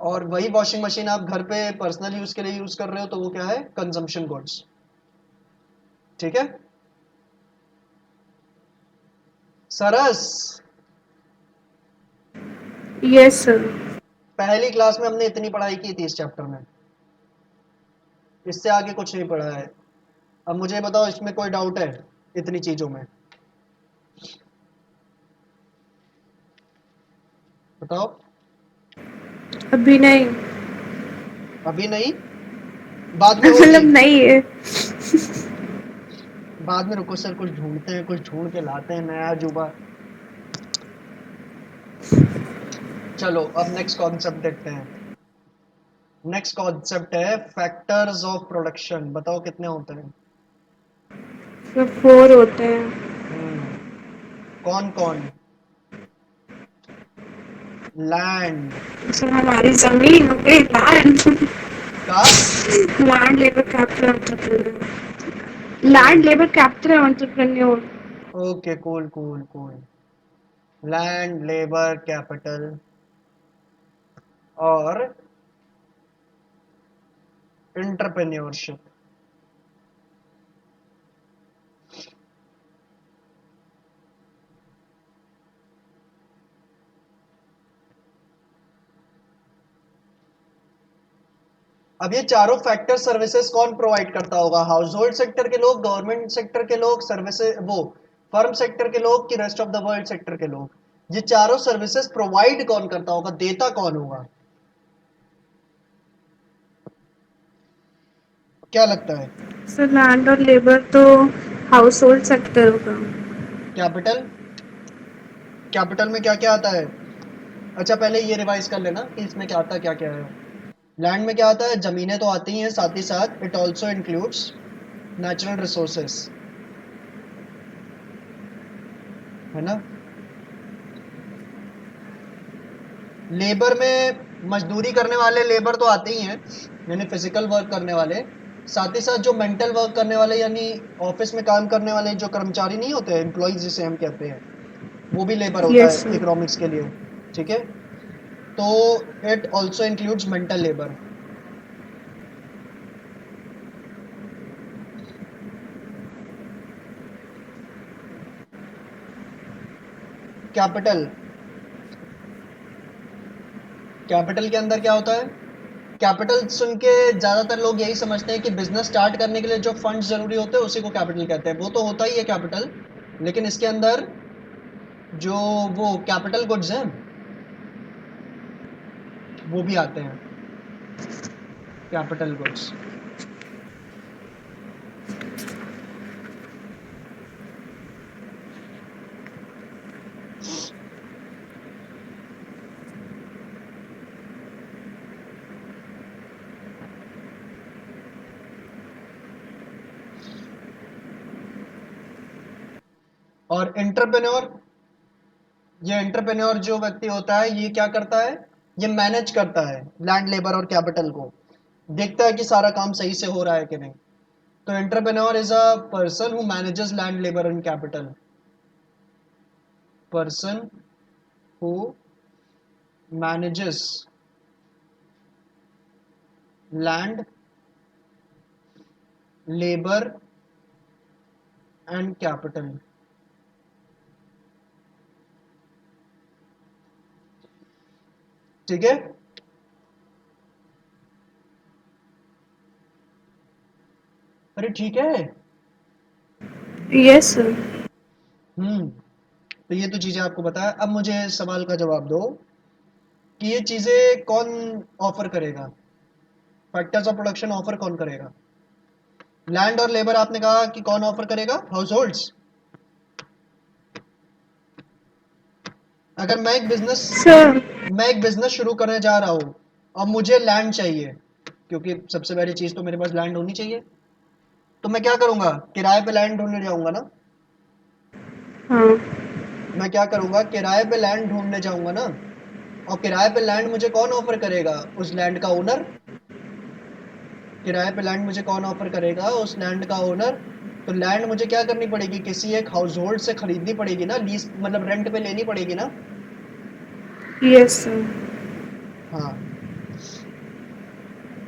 और वही वॉशिंग मशीन आप घर पे पर्सनल यूज के लिए यूज कर रहे हो, तो वो क्या है, कंजम्पशन गुड्स, ठीक है। सरस, यस सर। पहली क्लास में हमने इतनी पढ़ाई की थी इस चैप्टर में, इससे आगे कुछ नहीं पढ़ा है। अब मुझे बताओ इसमें कोई डाउट है इतनी चीजों में? बताओ। अभी नहीं। अभी नहीं, बाद में होगी। मतलब नहीं है। बाद में रुको सर, कुछ ढूंढते हैं, कुछ ढूंढ के लाते हैं नया अजूबा। चलो अब नेक्स्ट कॉन्सेप्ट देखते हैं। नेक्स्ट कॉन्सेप्ट है फैक्टर्स ऑफ प्रोडक्शन। बताओ कितने होते हैं? तो 4 होते हैं। कौन कौन? लैंड सर हमारी जमीन हो गई लैंड। का, land labour capital entrepreneur. Land labour capital entrepreneur. Okay cool cool cool. Land labour capital और एंटरप्रेन्योरशिप। अब ये चारों फैक्टर सर्विसेज कौन प्रोवाइड करता होगा? हाउस होल्ड सेक्टर के लोग, गवर्नमेंट सेक्टर के लोग, सर्विसेज वो फर्म सेक्टर के लोग, कि rest of the world sector के लोग? ये चारों सर्विसेज प्रोवाइड कौन करता होगा, देता कौन होगा? क्या लगता है? सर लैंड और लेबर तो हाउस होल्ड सेक्टर होगा। कैपिटल, कैपिटल में क्या क्या आता है? अच्छा पहले ये रिवाइज कर लेना कि इसमें क्या आता है क्या क्या है। लैंड में क्या आता है? जमीनें तो आती हैं, साथ ही साथ it also includes natural resources, है ना। लेबर में मजदूरी करने वाले लेबर तो आते ही हैं, यानी फिजिकल वर्क करने वाले। साथ ही साथ जो मेंटल वर्क करने वाले, यानी ऑफिस में काम करने वाले जो कर्मचारी नहीं होते, एम्प्लॉयज जिसे हम कहते हैं, वो भी लेबर होता यस है सर। इकोनॉमिक्स के लिए। ठीक है, तो it also includes mental labour. Capital, capital के अंदर क्या होता है? कैपिटल सुन के ज्यादातर लोग यही समझते हैं कि बिजनेस स्टार्ट करने के लिए जो फंड्स जरूरी होते हैं उसी को कैपिटल कहते हैं। वो तो होता ही है कैपिटल, लेकिन इसके अंदर जो वो कैपिटल गुड्स हैं वो भी आते हैं, कैपिटल गुड्स। और एंटरप्रेन्योर, ये एंटरप्रेन्योर जो व्यक्ति होता है ये क्या करता है? ये मैनेज करता है लैंड लेबर और कैपिटल को, देखता है कि सारा काम सही से हो रहा है कि नहीं। तो entrepreneur is a person who manages land labour and capital. Person who manages land labour and capital. ठीक है, अरे ठीक है। Yes sir. तो ये तो चीजें आपको बताया। अब मुझे सवाल का जवाब दो कि ये चीजें कौन ऑफर करेगा? फैक्टर्स ऑफ प्रोडक्शन ऑफर कौन करेगा? लैंड और लेबर आपने कहा कि कौन ऑफर करेगा? House holds. अगर सर मैं एक बिजनेस शुरू करने जा रहा हूँ और मुझे लैंड चाहिए, क्योंकि सबसे पहली चीज तो मेरे पास लैंड होनी चाहिए, तो मैं क्या करूंगा? किराए पे लैंड ढूंढने जाऊंगा ना। हाँ। मैं क्या करूंगा? किराए पे लैंड ढूंढने जाऊंगा ना। और किराए पे लैंड मुझे कौन ऑफर करेगा? उस लैंड का ओनर। किराए पे लैंड मुझे कौन ऑफर करेगा? उस लैंड का ओनर। तो लैंड मुझे क्या करनी पड़ेगी? किसी एक हाउस होल्ड से खरीदनी पड़ेगी ना, लीज मतलब रेंट पे लेनी पड़ेगी ना। Yes sir. हाँ,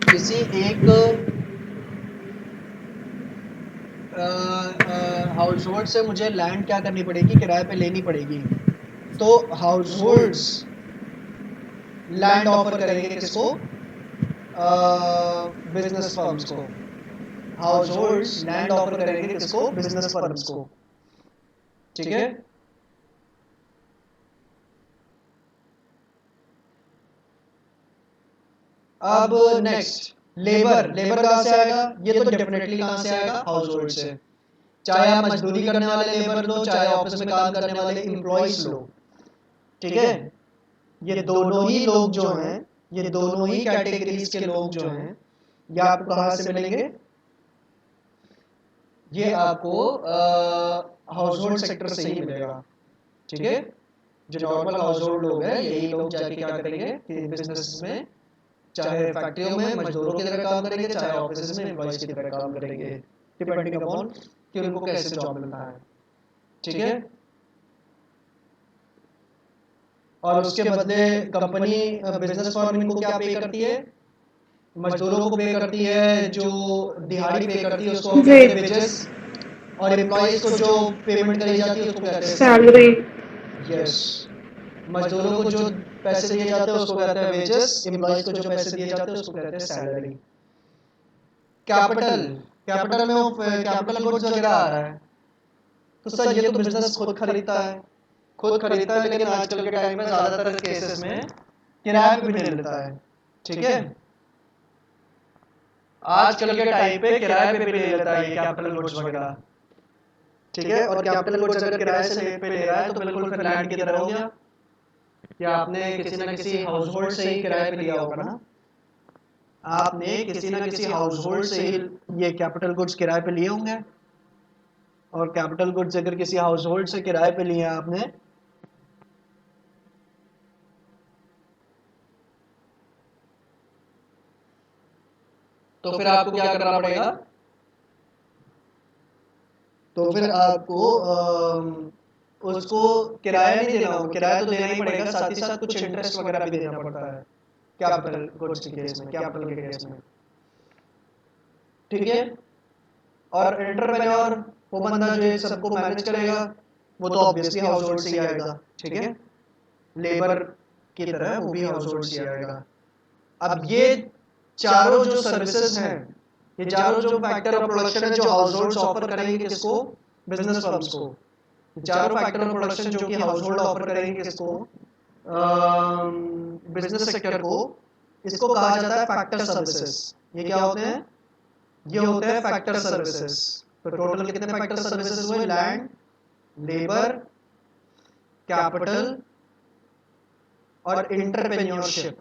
किसी एक हाउस होल्ड से मुझे लैंड क्या करनी पड़ेगी, किराए पे लेनी पड़ेगी। तो हाउस होल्ड्स लैंड ऑफर करेंगे किसको, बिजनेस फर्म्स को। हाउस होल्ड्स लैंड ऑफर करेंगे किसको, बिजनेस फर्म्स को। ठीक है। अब नेक्स्ट लेबर, लेबर कहां से आएगा, ये तो डेफिनेटली कहां से आएगा, हाउस होल्ड से। चाहे आप मजदूरी करने वाले लेबर लो, चाहे ऑफिस में काम करने वाले एम्प्लॉइज लो, ठीक है। ये दोनों ही लोग जो हैं, ये दोनों ही कैटेगरीज के लोग जो हैं, ये आपको कहां से मिलेंगे, ये आपको हाउस होल्ड सेक्टर से ही मिलेगा। ठीक है। जो नॉर्मल हाउस होल्ड लोग हैं, यही लोग जाके क्या करेंगे कि बिजनेस में, चाहे फैक्ट्रियों में मजदूरों की तरह काम करेंगे, चाहे ऑफिस में एम्प्लॉइज की तरह काम करेंगे, डिपेंडिंग अपॉन कि उनको कैसे जॉब मिलता है। ठीक है। और उसके बदले कंपनी, बिजनेस फर्म इनको क्या पे करती है, मजदूरों को पे करती है, जो दिहाड़ी पे करती है उसको हम कहते हैं वेजेस, और एम्प्लॉइज को जो पेमेंट करी जाती है उसको कहते हैं सैलरी। यस। मजदूरों को जो पैसे दिए जाते हैं उसको कहते हैं वेजेस, एम्प्लॉइज को जो पैसे दिए जाते हैं उसको कहते हैं सैलरी। कैपिटल, कैपिटल में कैपिटल गुड्स वगैरह आ रहा है, तो सर ये तो बिजनेस खुद खरीदता है, खुद खरीदता है, लेकिन आजकल के टाइम में ज्यादातर केसेस में किराए पे भी ले लेता है। ठीक है। आजकल के टाइम पे किराए पे भी ले लेता है ये कैपिटल गुड्स वगैरह। ठीक है। और कैपिटल गुड्स अगर किराए से पे ले रहा है तो बिल्कुल फिर लैंड की तरह हो गया कि आपने किसी ना किसी हाउस होल्ड से ही किराए पे लिया होगा ना, आपने किसी ना किसी हाउस होल्ड से ही ये कैपिटल गुड्स किराए पे लिए होंगे। और कैपिटल गुड्स अगर किसी हाउस होल्ड से किराए पे लिए आपने, तो फिर आपको क्या करना पड़ेगा, तो फिर आपको उसको किराया नहीं देना होगा, किराया तो देना ही पड़ेगा, साथ ही साथ कुछ इंटरेस्ट वगैरह भी देना पड़ता है कैपिटल गुड्स के केस में, कैपिटल के केस में। ठीक है। और एंटरप्रेन्योर, वो बंदा जो इन सबको मैनेज करेगा, वो तो ऑब्वियसली हाउस होल्ड से ही आएगा। ठीक है। लेबर की तरह वो भी हाउस होल्ड से ही आएगा। अब ये चारों जो सर्विसेज हैं, ये चारों जो फैक्टर ऑफ प्रोडक्शन है जो हाउस होल्ड्स ऑफर करेंगे किसको, बिजनेस फर्म्स को। चारों फैक्टर ऑफ प्रोडक्शन जो कि हाउस होल्ड ऑफर करेंगे किसको, बिजनेस सेक्टर को, इसको कहा जाता है फैक्टर सर्विसेज। ये क्या होते हैं, ये होते हैं फैक्टर सर्विसेज। तो टोटल कितने फैक्टर सर्विसेज हुए, लैंड, लेबर, कैपिटल और एंटरप्रेन्योरशिप।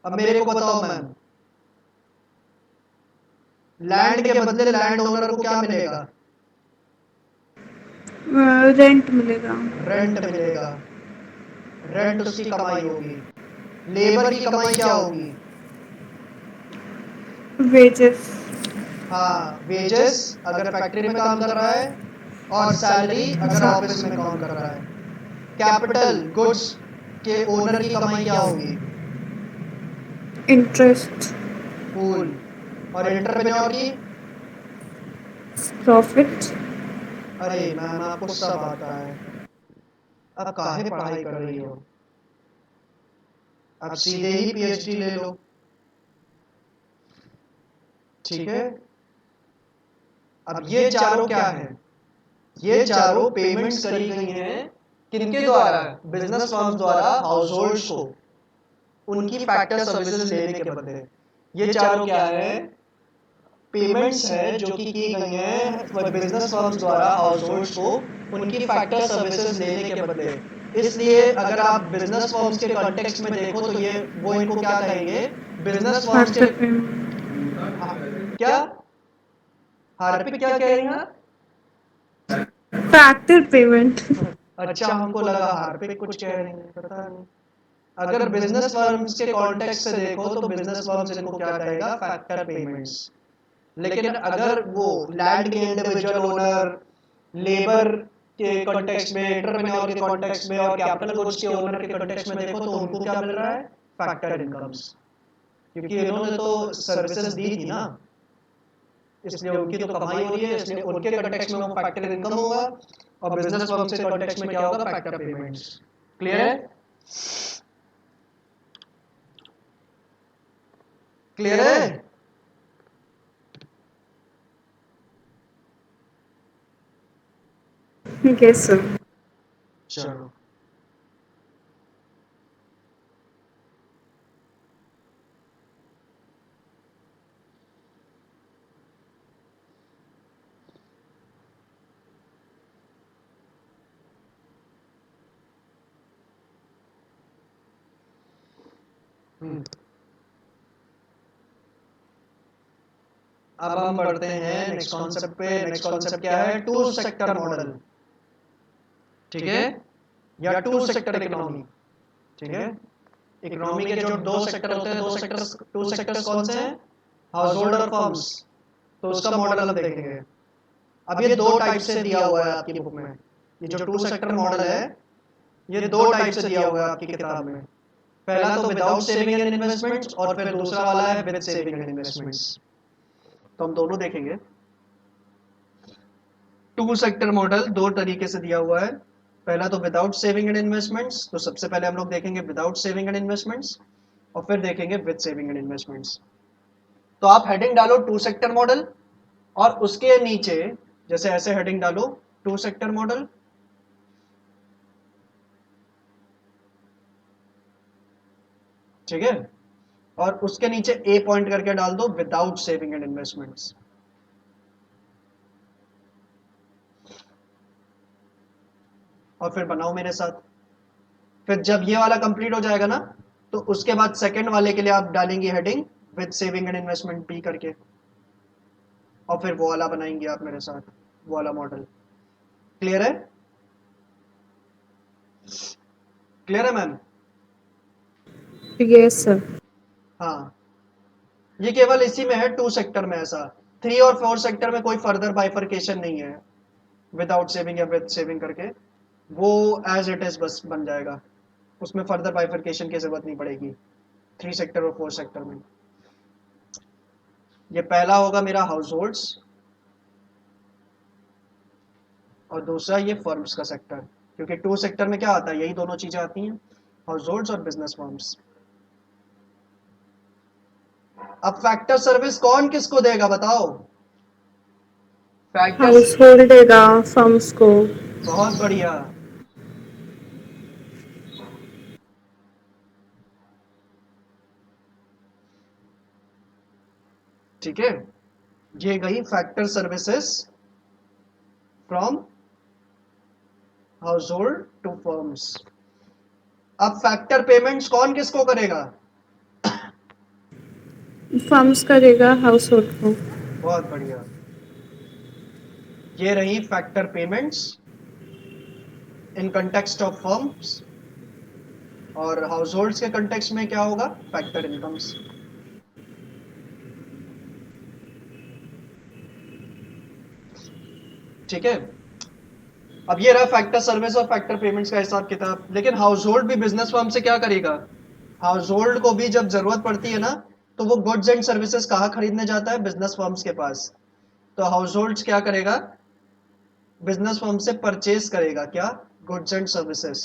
अब मेरे को बताओ मैम, लैंड के बदले लैंड ओनर को क्या मिलेगा, रेंट मिलेगा। रेंट मिलेगा, रेंट उसकी कमाई होगी। लेबर की कमाई क्या होगी, वेजेस। हाँ वेजेस अगर फैक्ट्री में काम कर रहा है, और सैलरी अगर ऑफिस में काम कर रहा है। कैपिटल गुड्स के ओनर की कमाई क्या होगी, इंटरेस्ट। कूल। और एंटरप्रेन्योर की, प्रॉफिट। अरे मैम आपको सब आता है, अब काहे पढ़ाई कर रही हो, अब सीधे ही पीएचडी ले लो। ठीक है। अब ये चारों क्या हैं, ये चारों पेमेंट्स करी गई हैं किनके द्वारा, बिजनेस फर्म्स द्वारा हाउस होल्ड्स को, उनकी फैक्टर सर्विसेज लेने के बदले। ये चारों क्या है, पेमेंट्स है जो कि की गई हैं बिजनेस फर्म्स द्वारा हाउस होल्ड्स को उनकी फैक्टर सर्विसेज लेने के बदले। इसलिए अगर आप बिजनेस फर्म्स के कॉन्टेक्स्ट में देखो तो ये वो इनको क्या कहेंगे, बिजनेस फर्म्स के, फैक्टर पेमेंट। क्या हार्पिक क्या कह रही हैं, फैक्टर पेमेंट। अच्छा हमको लगा हार्पिक कुछ कह रही हैं, पता नहीं। अगर बिजनेस फर्म्स के कॉन्टेक्स्ट से देखो तो बिजनेस फर्म्स इनको क्या कहेगा, फैक्टर पेमेंट्स। लेकिन अगर वो लैंड के इंडिविजुअल ओनर, लेबर के कॉन्टेक्स्ट में, एंटरप्रेन्योर के कॉन्टेक्स्ट में और कैपिटल गुड्स के ओनर के कॉन्टेक्स्ट में देखो तो उनको क्या मिल रहा है, फैक्टर इनकम्स, क्योंकि इन्होंने तो सर्विसेज दी थी ना। इसलिए उनकी तो कमाई हो रही है, इसलिए उनके कंटेक्स्ट में वो फैक्टर इनकम होगा, और बिजनेस फर्म से कंटेक्स्ट में क्या होगा, फैक्टर पेमेंट्स। क्लियर है? क्लियर है? Yes sir. चलो अब हम बढ़ते हैं नेक्स्ट कॉन्सेप्ट पे। नेक्स्ट कॉन्सेप्ट क्या है? Two sector model. ठीक है, या टू सेक्टर इकोनॉमी। ठीक है, इकोनॉमी के जो दो सेक्टर होते हैं, टू सेक्टर्स कौन से हैं? हाउस होल्ड और फर्म्स। तो उसका मॉडल हम देखेंगे। अब ये दो टाइप से दिया हुआ है आपकी बुक में। ये जो टू सेक्टर मॉडल है, ये दो टाइप से दिया हुआ है आपकी किताब में। पहला तो विदाउट सेविंग एंड इन्वेस्टमेंट्स, और फिर दूसरा वाला है विद सेविंग एंड इन्वेस्टमेंट्स। तो हम दोनों देखेंगे। टू सेक्टर मॉडल दो तरीके से दिया हुआ है। पहला तो विदाउट सेविंग एंड इन्वेस्टमेंट्स, तो सबसे पहले हम लोग देखेंगे विदाउट सेविंग एंड इन्वेस्टमेंट्स, और फिर देखेंगे विद सेविंग एंड इन्वेस्टमेंट्स। तो आप हेडिंग डालो टू सेक्टर मॉडल, और उसके नीचे जैसे ऐसे हेडिंग डालो टू सेक्टर मॉडल, ठीक है, और उसके नीचे ए पॉइंट करके डाल दो विदाउट सेविंग एंड इन्वेस्टमेंट्स। और फिर बनाओ मेरे साथ। फिर जब ये वाला कंप्लीट हो जाएगा ना, तो उसके बाद सेकंड वाले के लिए आप डालेंगे heading with saving and investment B करके, और फिर वो वाला बनाएंगे आप मेरे साथ, वो वाला मॉडल। क्लियर है? क्लियर है मैम? Yes sir. हाँ, ये केवल इसी में है टू सेक्टर में। ऐसा 3 और 4 सेक्टर में कोई फर्दर बाइफर्केशन नहीं है, विदाउट सेविंग या विद सेविंग करके, वो एज इट इज बस बन जाएगा, उसमें फर्दर बाइफर्केशन की जरूरत नहीं पड़ेगी 3 सेक्टर और 4 सेक्टर में। ये पहला होगा मेरा हाउस होल्ड्स, और दूसरा ये फर्म्स का सेक्टर, क्योंकि टू सेक्टर में क्या आता है, यही दोनों चीजें आती हैं, हाउस होल्ड्स और बिजनेस फर्म्स। अब फैक्टर सर्विस कौन किसको देगा बताओ? फैक्टर, हाउस होल्ड देगा फर्म्स को। बहुत बढ़िया। ठीक है, ये गई factor services from household to firms. अब फैक्टर पेमेंट्स कौन किसको करेगा? फर्म्स करेगा हाउस होल्ड को। बहुत बढ़िया, ये रही factor payments in context of firms, और हाउस होल्ड्स के कंटेक्स्ट में क्या होगा, फैक्टर इनकम्स। ठीक है, अब ये रहा फैक्टर सर्विस और फैक्टर पेमेंट्स का हिसाब किताब। लेकिन हाउस होल्ड भी बिजनेस फर्म से क्या करेगा? हाउस होल्ड को भी जब जरूरत पड़ती है ना, तो वो गुड्स एंड सर्विसेज कहाँ खरीदने जाता है? बिजनेस फर्म्स के पास। तो हाउस होल्ड क्या करेगा? बिजनेस फर्म से परचेज करेगा क्या? Goods and services.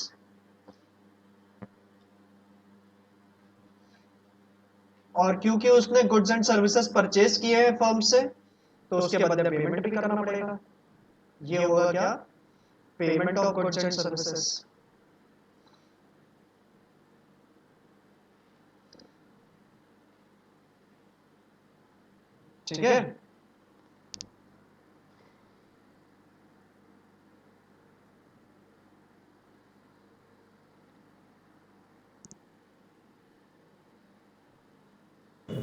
और क्योंकि उसने गुड्स एंड सर्विसेज परचेज किए हैं फर्म से, तो उसके बदले पेमेंट भी करना पड़ेगा। ये होगा क्या? Payment of goods and services. ठीक है,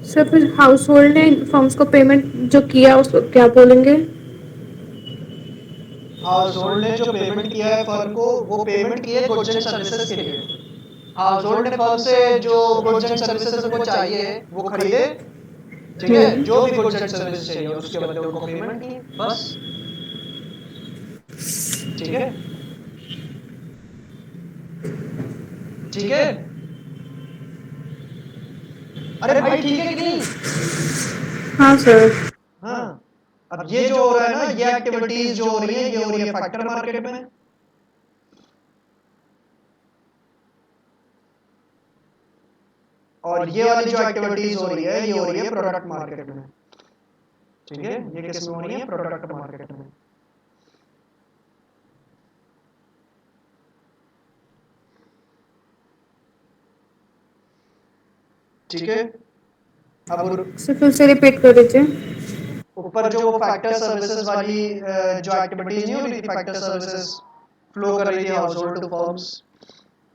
सर फिर हाउस होल्ड ने फर्म्स को पेमेंट जो किया उसको क्या बोलेंगे? हाउस होल्ड ने जो पेमेंट किया है फर्म को, वो पेमेंट की है गुड्स एंड सर्विसेज के लिए। हाउस होल्ड ने फर्म से जो गुड्स एंड सर्विसेज उनको चाहिए वो खरीदे, ठीक है, जो भी गुड्स एंड सर्विसेज चाहिए, और उसके बदले उनको पेमेंट की, बस। ठीक है, ठीक है। अरे भाई ठीक है कि नहीं? हाँ सर। हाँ, अब ये जो हो रहा है ना, ये एक्टिविटीज जो हो रही है, ये हो रही है फैक्टर मार्केट में, और ये वाली जो एक्टिविटीज हो रही है, ये हो रही है प्रोडक्ट मार्केट में। ठीक है, ये किस में हो रही है? प्रोडक्ट मार्केट में। ठीक है, अब फिर से रिपीट कर दीजिए। ऊपर जो फैक्टर सर्विसेज वाली जो एक्टिविटीज नहीं हो रही थी, फैक्टर सर्विसेज फ्लो कर रही थी हाउस होल्ड टू फर्म्स,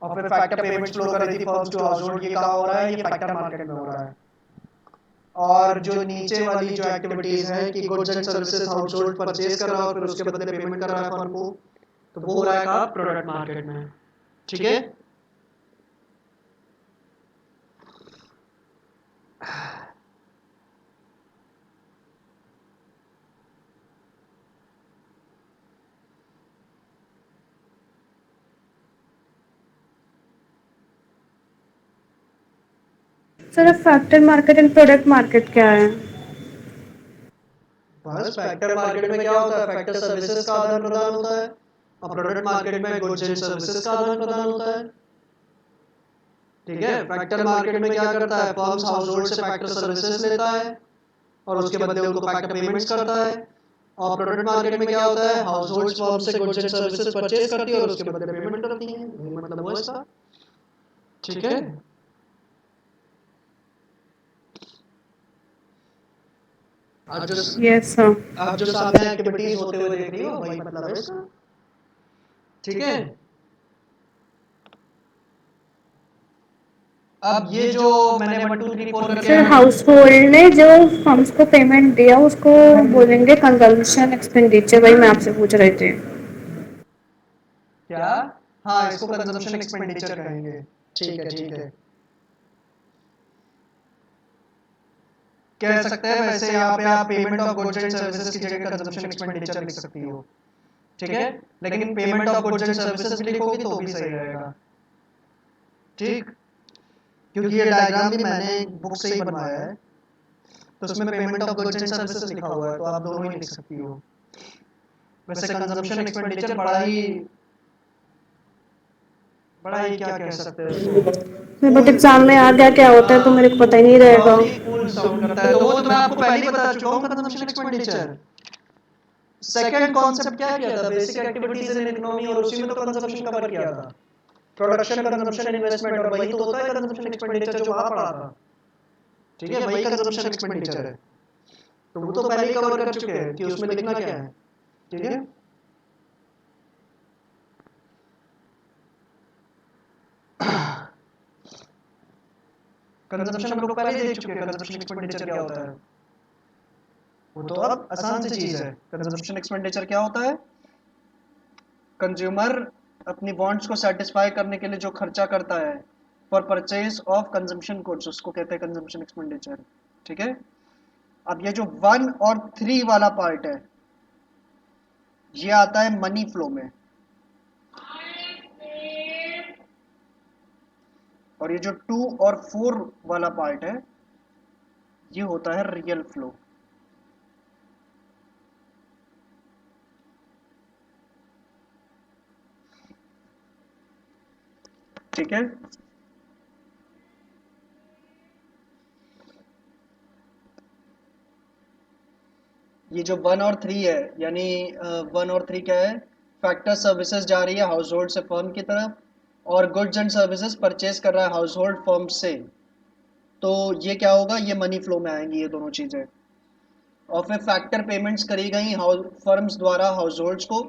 और फिर फैक्टर पेमेंट्स फ्लो कर रही थी फर्म्स टू हाउस होल्ड, ये कहाँ हो रहा है? ये फैक्टर मार्केट में हो रहा है। और जो नीचे वाली जो एक्टिविटीज है कि goods and services house hold purchase कर रहा है और फिर उसके बदले पेमेंट कर रहा है फर्म को, तो वो हो रहा है कहाँ? प्रोडक्ट मार्केट में। ठीक है, sir factor market and product market क्या है? बस फैक्टर मार्केट में क्या होता है? फैक्टर सर्विसेज का आदान प्रदान होता है, और प्रोडक्ट मार्केट में गुड्स एंड सर्विसेज का आदान प्रदान होता है। ठीक है, फैक्टर मार्केट में क्या करता है? फर्म्स हाउस होल्ड से फैक्टर सर्विसेज लेता है और उसके बदले उनको फैक्टर पेमेंट्स करता है। और प्रोडक्ट मार्केट में क्या होता है? हाउस होल्ड फर्म से गुड्स एंड सर्विसेज परचेज करती है और उसके बदले पेमेंट करती है। ये मतलब हुआ इसका। ठीक है, अब जो यस सर। अब जो सामने एक्टिविटीज होते हुए देख रही हो, वही मतलब है इसका। ठीक है, अब ये जो मैंने 1 2 3 4 करके सर हाउस होल्ड ने जो फर्म्स को पेमेंट दिया उसको बोलेंगे कंजम्पशन एक्सपेंडिचर, वही मैं आपसे पूछ रही थी। क्या? हाँ, इसको कंजम्पशन एक्सपेंडिचर कहेंगे। ठीक है, ठीक है, कह सकते हैं। वैसे यहाँ पे आप payment of goods and services की जगह कंजम्पशन एक्सपेंडिचर लिख सकती हो। ठीक है, लेकिन payment of goods and services भी लिखोगी तो भी सही रहेगा। ठीक, क्योंकि ये डायग्राम भी मैंने बुक से ही बनवाया है, तो उसमें payment of goods and services लिखा हुआ है, तो आप दोनों ही लिख सकती हो। वैसे कंजम्पशन एक्सपेंडिचर बड़ा ही क्या कह सकते हैं इसको, बट एग्जाम में आ गया क्या होता है तो मेरे को पता ही नहीं रहेगा। बहुत ही कूल साउंड करता है, तो वो तो मैं आपको पहले ही बता चुका हूँ। कंजम्पशन एक्सपेंडिचर सेकंड कॉन्सेप्ट क्या किया था? बेसिक एक्टिविटीज इन इकोनॉमी, और उसी में तो कंजम्पशन कवर किया था। प्रोडक्शन, कंजम्पशन, इन्वेस्टमेंट, और वही तो होता है कंजम्पशन एक्सपेंडिचर जो वहां पढ़ा था। ठीक है, वही कंजम्पशन एक्सपेंडिचर है, तो वो तो पहले ही कवर कर चुके हैं कि उसमें लिखना क्या है। ठीक है, कंजम्पशन हम लोग पहले ही देख चुके हैं कंजम्पशन एक्सपेंडिचर क्या होता है। वो तो अब आसान सी चीज है। कंजम्पशन एक्सपेंडिचर क्या होता है? कंज्यूमर अपनी वांट्स को सेटिस्फाई करने के लिए जो खर्चा करता है for purchase of consumption goods, उसको कहते हैं कंजम्पशन एक्सपेंडिचर। ठीक है, अब ये जो 1 और 3 वाला पार्ट है, ये आता है मनी फ्लो में, और ये जो 2 और 4 वाला पार्ट है, ये होता है रियल फ्लो। ठीक है, ये जो 1 और 3 है, यानी 1 और 3 क्या है? फैक्टर सर्विसेज जा रही है हाउस होल्ड से फर्म की तरफ, और गुड्स एंड सर्विसेज परचेज कर रहा है हाउस होल्ड फर्म से। तो ये क्या होगा? ये मनी फ्लो में आएंगी ये दोनों चीजें। और फिर फैक्टर पेमेंट्स करी गई फर्म्स द्वारा हाउस होल्ड्स को,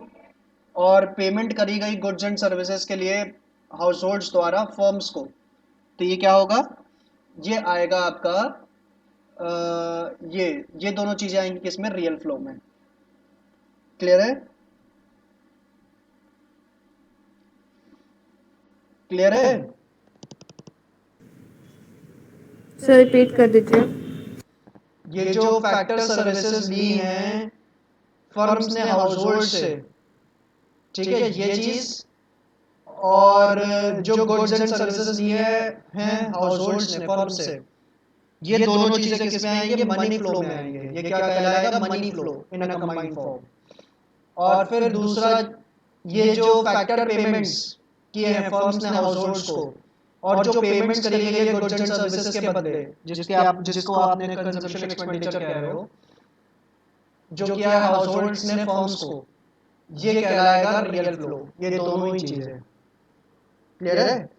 और पेमेंट करी गई गुड्स एंड सर्विसेज के लिए हाउस होल्ड्स द्वारा फर्म्स को। तो ये क्या होगा? ये आएगा आपका ये दोनों चीजें आएंगी किसमें? रियल फ्लो में। क्लियर है? क्लियर है? सर रिपीट कर दीजिए। ये जो फैक्टर सर्विसेज ली हैं फर्म्स ने हाउस होल्ड से, ठीक है, ये चीज, और जो गुड्स एंड सर्विसेज ली हैं हाउस होल्ड्स ने फर्म से, ये दोनों चीजें किस में आएंगे? मनी फ्लो में आएंगे। ये क्या कहलाएगा? Money flow in a combined form. और फिर दूसरा, ये जो फैक्टर पेमेंट्स किए हैं फर्म्स ने हाउस होल्ड्स को, और जो पेमेंट्स करी गई है गुड्स एंड सर्विसेज के बदले, जिसको आपने कंजम्पशन एक्सपेंडिचर कह रहे हो, जो किया है हाउस होल्ड्स ने फर्म्स को, ये कहलाएगा रियल फ्लो। ये दोनों ही चीजें क्लियर है?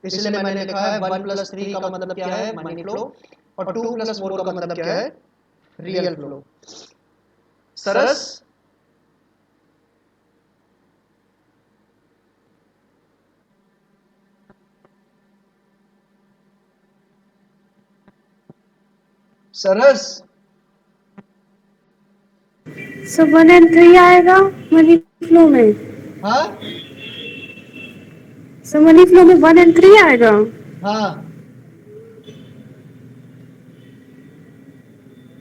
इसलिए मैंने लिखा है 1+3 का मतलब क्या है? मनी फ्लो, और 2+4 का मतलब क्या है? Real flow. Saras? Saras? So 1 and 3 आएगा मनी फ्लो में। हाँ सो मनी फ्लो में 1 and 3 आएगा। हाँ,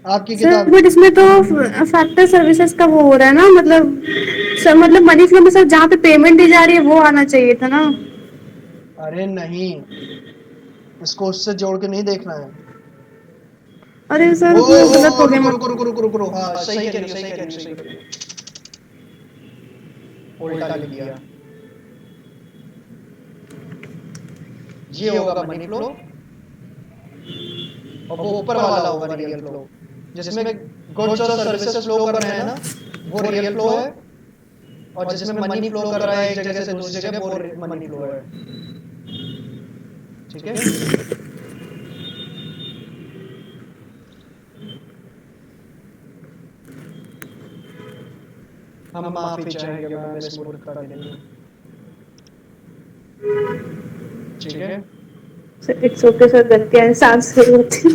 आपकी सर किताब। बट इसमें तो फैक्टर सर्विसेज का वो हो रहा है ना, मतलब सर मतलब मनी फ्लो में सर जहाँ पे पेमेंट दी जा रही है वो आना चाहिए था ना। अरे नहीं, इसको उससे जोड़ के नहीं देखना है। अरे सर ओ वो गलत हो गया रुको रुको मतलब। रुको रुको रुको रुको, हाँ सही कह रही हो, सही कह रही हो, सही कह रही हो। उल्टा लिख दिया। ये होगा मनी फ्लो, और वो ऊपर वाला होगा रियल फ्लो, जिसमें गुड्स और सर्विसेज फ्लो कर रहे हैं ना, वो रियल फ्लो है। और जिसमें मनी फ्लो कर रहा है एक जगह से दूसरी जगह, वो मनी फ्लो है। ठीक है? हम माफी चाहेंगे मैम इस मूर्खता के लिए। ठीक है? सर इट्स ओके सर, गलतियां इंसान से होती हैं।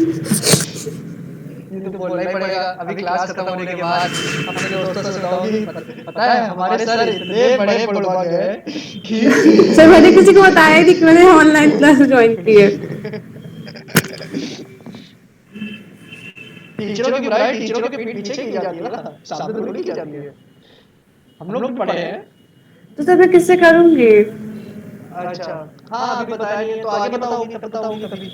ये तो बोलना ही पड़ेगा। अभी क्लास खत्म होने के बाद अपने दोस्तों से बताओगी, पता है हमारे सर इतने बड़े बुड़बक है कि सर मैंने किसी को बताया ही नहीं कि मैंने ऑनलाइन क्लास ज्वाइन की है। टीचरों की बुराई टीचरों के पीठ पीछे की जाती है ना, सामने थोड़ी की जाती है। हम लोग भी पढ़े हैं। तो सर मैं किससे करूंगी? अच्छा, हाँ अभी बताया नहीं है तो आगे बताओगी, तब बताओगी कभी।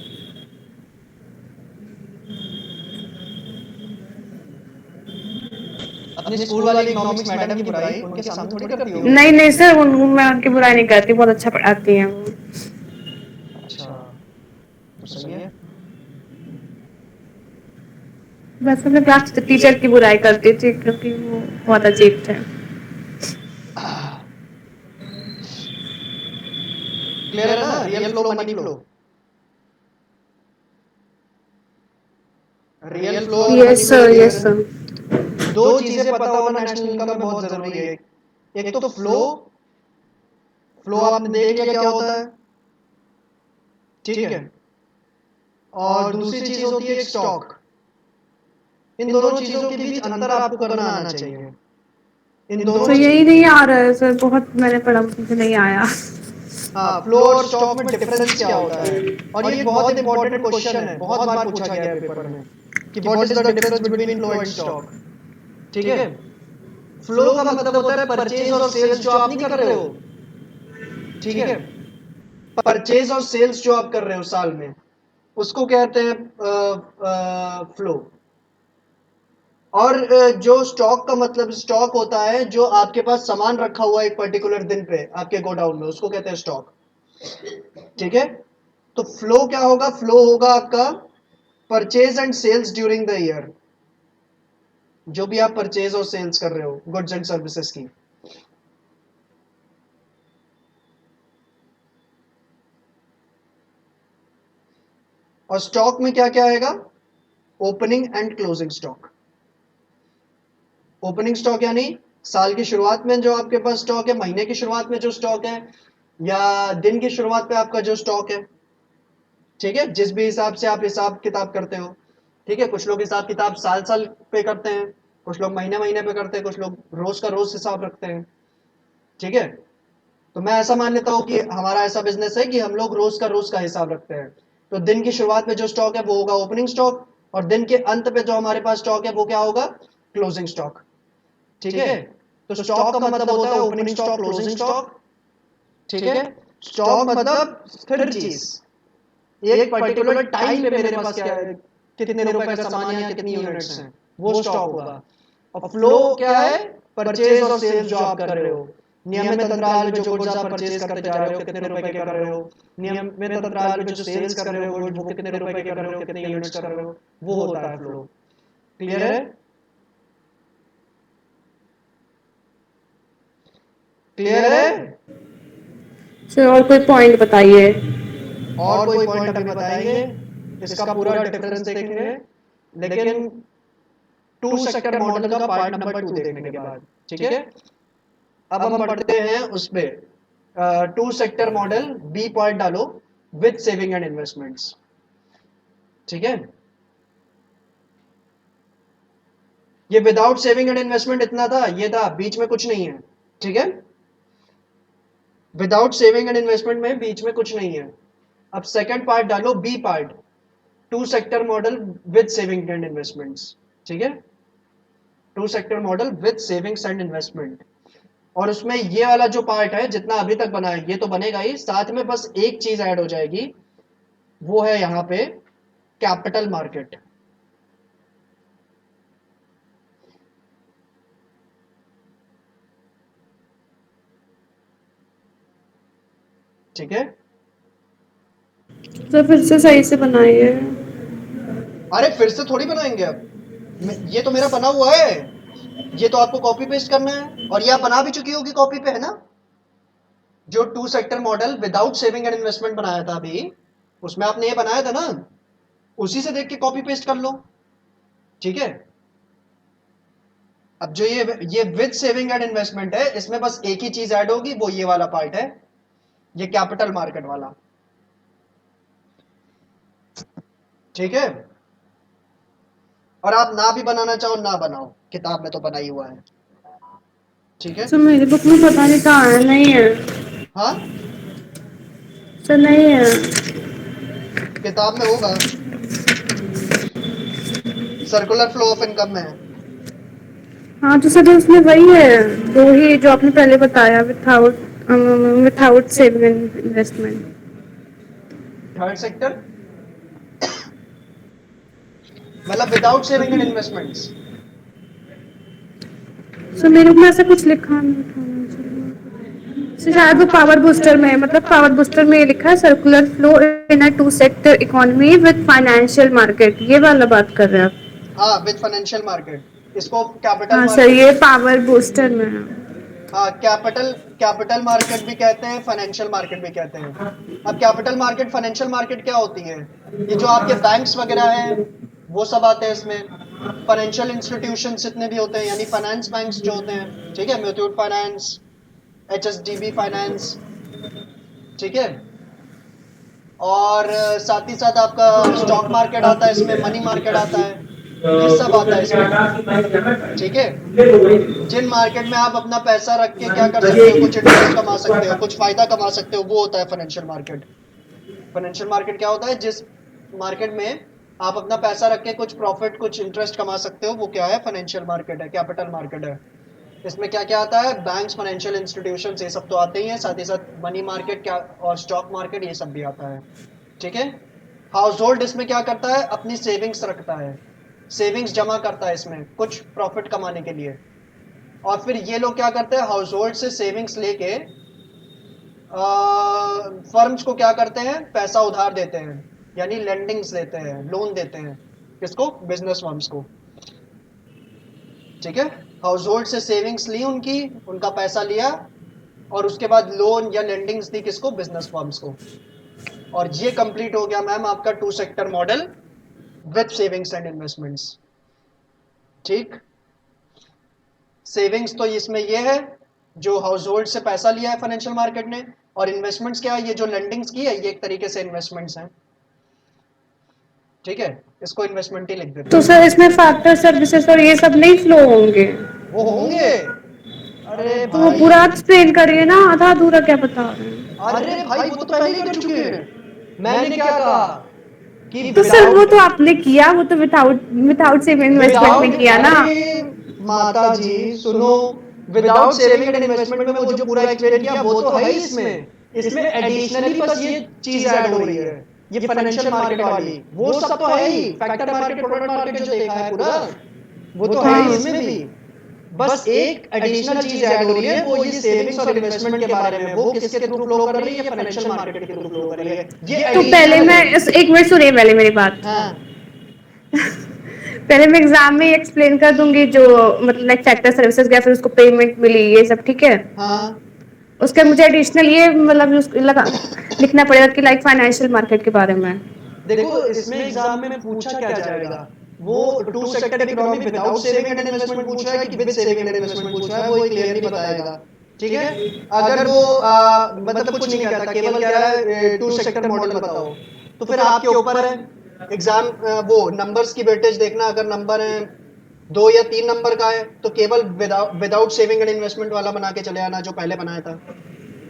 अपने स्कूल वाली इकोनॉमिक्स मैडम की बुराई उनके सामने थोड़ी करती हो। नहीं नहीं सर मैं उनकी बुराई नहीं करती, बहुत अच्छा पढ़ाती हैं वो। अच्छा, तो सही है। बस मैं क्लास टीचर की बुराई करती थी क्योंकि वो बहुत अजीब थे। क्लियर है ना? Real flow, money flow. Real flow और money yes flow sir, clear yes है? सर। दो चीजें पता होना नेशनल इनकम में बहुत जरूरी है। एक तो फ्लो, फ्लो आपने देख लिया क्या होता है, ठीक है? और दूसरी चीज होती है स्टॉक। इन दोनों चीजों के बीच अंतर आपको करना आना चाहिए। इन तो दोनों यही नहीं आ रहा है सर, बहुत मैंने पढ़ा मुझे नहीं आया। हाँ, फ्लो और स्टॉक में डिफरेंस क्या होता है? और ये एक बहुत इंपॉर्टेंट क्वेश्चन है, बहुत बार पूछा गया है पेपर में कि what is the difference between flow and stock. ठीक है? फ्लो का मतलब होता है परचेज और सेल्स जो आप नहीं कर रहे हो, ठीक है? परचेज और सेल्स जो आप कर रहे हो साल में, उसको कहते हैं फ्लो। और जो स्टॉक का मतलब, स्टॉक होता है जो आपके पास सामान रखा हुआ है एक पर्टिकुलर दिन पे आपके गोडाउन में, उसको कहते हैं स्टॉक। ठीक है? तो फ्लो क्या होगा? फ्लो होगा आपका purchase and sales during the year, जो भी आप परचेज और सेल्स कर रहे हो गुड्स एंड सर्विसेज की। और स्टॉक में क्या क्या आएगा? Opening and closing stock. Opening stock यानी साल की शुरुआत में जो आपके पास स्टॉक है, महीने की शुरुआत में जो स्टॉक है, या दिन की शुरुआत पे आपका जो स्टॉक है। ठीक है? जिस भी हिसाब से आप हिसाब किताब करते हो। ठीक है? कुछ लोग हिसाब किताब साल साल पे करते हैं, कुछ लोग महीने महीने पे करते हैं, कुछ लोग रोज का रोज हिसाब रखते हैं। ठीक है? तो मैं ऐसा मान लेता हूँ कि हमारा ऐसा बिजनेस है कि हम लोग रोज का हिसाब रखते हैं। तो दिन की शुरुआत में जो स्टॉक है वो होगा ओपनिंग स्टॉक, और दिन के अंत पे जो हमारे पास स्टॉक है वो क्या होगा? Closing stock. ठीक है? तो स्टॉक का मतलब होता है ओपनिंग स्टॉक, क्लोजिंग स्टॉक। ठीक है? स्टॉक मतलब स्थिर चीज, एक पर्टिकुलर टाइम पे मेरे पास क्या है, कितने रुपए का सामान या कितनी यूनिट्स हैं, वो स्टॉक होगा। और फ्लो क्या है, परचेज और सेल्स जो आप कर रहे हो, नियमित अंतराल में जो गुड्स आप परचेज करते जा रहे हो कितने रुपए के कर रहे हो, नियमित अंतराल में जो सेल्स कर रहे हो वो कितने रुपए के कर रहे हो, कितने यूनिट्स कर रहे हो, वो होता है फ्लो। क्लियर है? क्लियर है? सर और कोई पॉइंट बताइए। और कोई पॉइंट अभी बताएंगे, इसका पूरा डिफरेंस देखेंगे, लेकिन टू सेक्टर मॉडल का पार्ट नंबर 2 देखने के बाद, ठीक है? अब हम पढ़ते हैं उस पे two sector model, B point डालो, विद सेविंग एंड इन्वेस्टमेंट्स, ठीक है? ये विदाउट सेविंग एंड इन्वेस्टमेंट इतना था, ये था, बीच में कुछ नहीं है, ठीक है? विदाउट सेविंग एंड इन्वेस्टमेंट में बीच में कुछ नहीं है। अब सेकंड पार्ट डालो, B part, two sector model with saving and investments, ठीक है? Two sector model with savings and investment, और उसमें ये वाला जो पार्ट है जितना अभी तक बना है ये तो बनेगा ही, साथ में बस एक चीज ऐड हो जाएगी, वो है यहां पे कैपिटल मार्केट। ठीक है? तो फिर से सही से बनाइए। अरे फिर से थोड़ी बनाएंगे, अब ये तो मेरा बना हुआ है, ये तो आपको कॉपी पेस्ट करना है, और ये आप बना भी चुकी होगी कॉपी पे, है ना? जो two sector model without saving and investment बनाया था अभी, उसमें आपने ये बनाया था ना, उसी से देख के कॉपी पेस्ट कर लो, ठीक है? अब जो ये विद सेविंग एंड इन्वेस्टमेंट है, इसमें बस एक ही चीज ऐड होगी, वो ये वाला पार्ट है, ये कैपिटल मार्केट वाला, ठीक है? और आप ना भी बनाना चाहो ना बनाओ, किताब में तो बना ही हुआ है, ठीक है? सर मेरी बुक में पता नहीं कहाँ है, नहीं है। हाँ, सर नहीं है। किताब में होगा, सर्कुलर फ्लो ऑफ इनकम में है। हाँ तो सर उसमें वही है, दो ही जो आपने पहले बताया, without saving and investment. Third sector मतलब without saving and investments. Sir मेरे में ऐसा कुछ लिखा नहीं था। सर शायद वो पावर बूस्टर में, मतलब पावर बूस्टर में ये लिखा है, circular flow in a two sector economy with financial market, ये वाला बात कर रहे हैं आप? हाँ, विद फाइनेंशियल मार्केट, इसको कैपिटल हाँ मार्केट। सर ये पावर बूस्टर में है। हाँ, कैपिटल मार्केट भी कहते हैं, फाइनेंशियल मार्केट भी कहते हैं। अब कैपिटल मार्केट, फाइनेंशियल मार्केट क्या होती है? ये जो आपके बैंक्स वगैरह हैं वो सब आते हैं इसमें, फाइनेंशियल इंस्टीट्यूशंस जितने भी होते हैं, यानी फाइनेंस बैंक्स जो होते हैं, ठीक है? म्यूचुअल फाइनेंस, HSDB फाइनेंस, ठीक है? और साथ ही साथ आपका स्टॉक मार्केट आता है इसमें, मनी मार्केट आता है, ये सब आता है इसमें, ठीक है? जिन मार्केट में आप अपना पैसा रख के क्या कर सकते हो, कुछ इंटरेस्ट कमा सकते हो, कुछ फायदा कमा सकते हो, वो होता है फाइनेंशियल मार्केट। फाइनेंशियल मार्केट क्या होता है? जिस मार्केट में आप अपना पैसा रख के कुछ प्रॉफिट, कुछ इंटरेस्ट कमा सकते हो, वो क्या है? फाइनेंशियल मार्केट है, कैपिटल मार्केट है। इसमें क्या क्या आता है? बैंक्स, फाइनेंशियल इंस्टीट्यूशन, ये सब तो आते ही हैं, साथ ही साथ मनी मार्केट क्या और स्टॉक मार्केट, ये सब भी आता है, ठीक है? हाउस होल्ड इसमें क्या करता है? अपनी सेविंग्स रखता है, सेविंग्स जमा करता है इसमें कुछ प्रॉफिट कमाने के लिए, और फिर ये लोग क्या करते हैं? हाउस होल्ड से सेविंग्स लेके फर्म्स को क्या करते हैं? पैसा उधार देते हैं, यानी लेंडिंग्स देते हैं, लोन देते हैं, किसको? बिजनेस फर्म्स को, ठीक है? हाउस होल्ड से सेविंग्स ली उनकी, उनका पैसा लिया, और उसके बाद लोन या लेंडिंग्स दी किसको? बिजनेस फर्म्स को। और ये कंप्लीट हो गया मैम आपका two sector model with savings and investments, ठीक? सेविंग्स तो इसमें ये है जो हाउस होल्ड से पैसा लिया है फाइनेंशियल मार्केट ने, और इन्वेस्टमेंट्स क्या है? ये जो लेंडिंग्स की है, ये एक तरीके से इन्वेस्टमेंट्स हैं, ठीक है? इसको इन्वेस्टमेंट ही लिख देते हैं। तो सर इसमें फैक्टर सर्विसेज और ये सब नहीं फ्लो होंगे? वो होंगे। अरे तो वो पूरा एक्सप्लेन करिए ना, आधा अधूरा क्या बता रहे हैं? अरे भाई वो तो पहले ही कर चुके हैं। मैंने क्या कहा कि तो सर वो तो आपने किया, वो तो विदाउट सेविंग इन्वेस्टमेंट में किया ना। माता जी सुनो, विदाउट सेविंग एंड इन्वेस्टमेंट में वो जो पूरा एक्सप्लेन किया वो तो है ही इसमें एडिशनली बस ये चीज ऐड हो रही है, ये फाइनेंशियल मार्केट वाली, वो सब तो है ही, फैक्टर मार्केट, प्रोडक्ट मार्केट जो देखा है पूरा, वो तो है ही इसमें भी। बस एक एडिशनल चीज ऐड हो रही है, वो ये सेविंग्स और इन्वेस्टमेंट के बारे में। वो किसके थ्रू फ्लो कर रही है? ये फाइनेंशियल मार्केट के थ्रू फ्लो कर रही है। ये तो पहले एडिशनल मैं है। एक मिनट सुनिए पहले मेरी बात। हाँ पहले मैं एग्जाम में एक्सप्लेन कर दूंगी जो मतलब लाइक फैक्टर सर्विसेज गया फिर उसको पेमेंट मिली ये सब, ठीक है। हाँ उसके मुझे एडिशनल ये मतलब लगा लिखना पड़ेगा कि लाइक फाइनेंशियल मार्केट के बारे में। देखो, इसमें एग्जाम में पूछा क्या जाएगा, वो two sector economy without saving and investment पूछ रहा है कि विद सेविंग एंड इन्वेस्टमेंट पूछ रहा है, वो क्लियर नहीं बताएगा। ठीक है, अगर वो मतलब कुछ नहीं कहता, केवल कह रहा है टू सेक्टर मॉडल बताओ, तो फिर आपके ऊपर है एग्जाम वो नंबर्स की वेटेज देखना। अगर नंबर है 2 या 3 नंबर का है तो केवल विदाउट सेविंग एंड इन्वेस्टमेंट वाला बना के चले आना जो पहले बनाया था।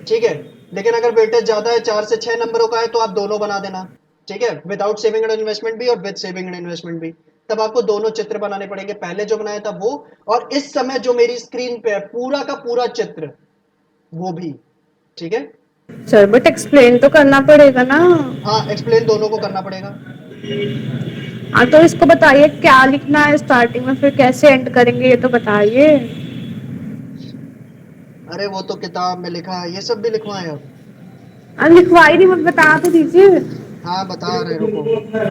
ठीक है, लेकिन अगर वेटेज ज्यादा है, 4 से 6 नंबरों का है, तो आप दोनों बना देना। ठीक है, विदाउट सेविंग एंड इन्वेस्टमेंट भी और विद सेविंग एंड इन्वेस्टमेंट भी। तब आपको दोनों चित्र बनाने पड़ेंगे, पहले जो बनाया था वो, और इस समय जो मेरी स्क्रीन पे है पूरा का पूरा चित्र, वो भी। ठीक है, सर बट एक्सप्लेन तो करना पड़ेगा ना। हाँ एक्सप्लेन दोनों को करना पड़ेगा। हाँ तो इसको बताइए क्या लिखना है स्टार्टिंग में, फिर कैसे एंड करेंगे ये तो बताइए। अरे वो तो किताब में लिखा है, ये सब भी लिखवाएं अब। लिखवाई नहीं, मत बता तो दीजिए। हाँ बता रहे, रुको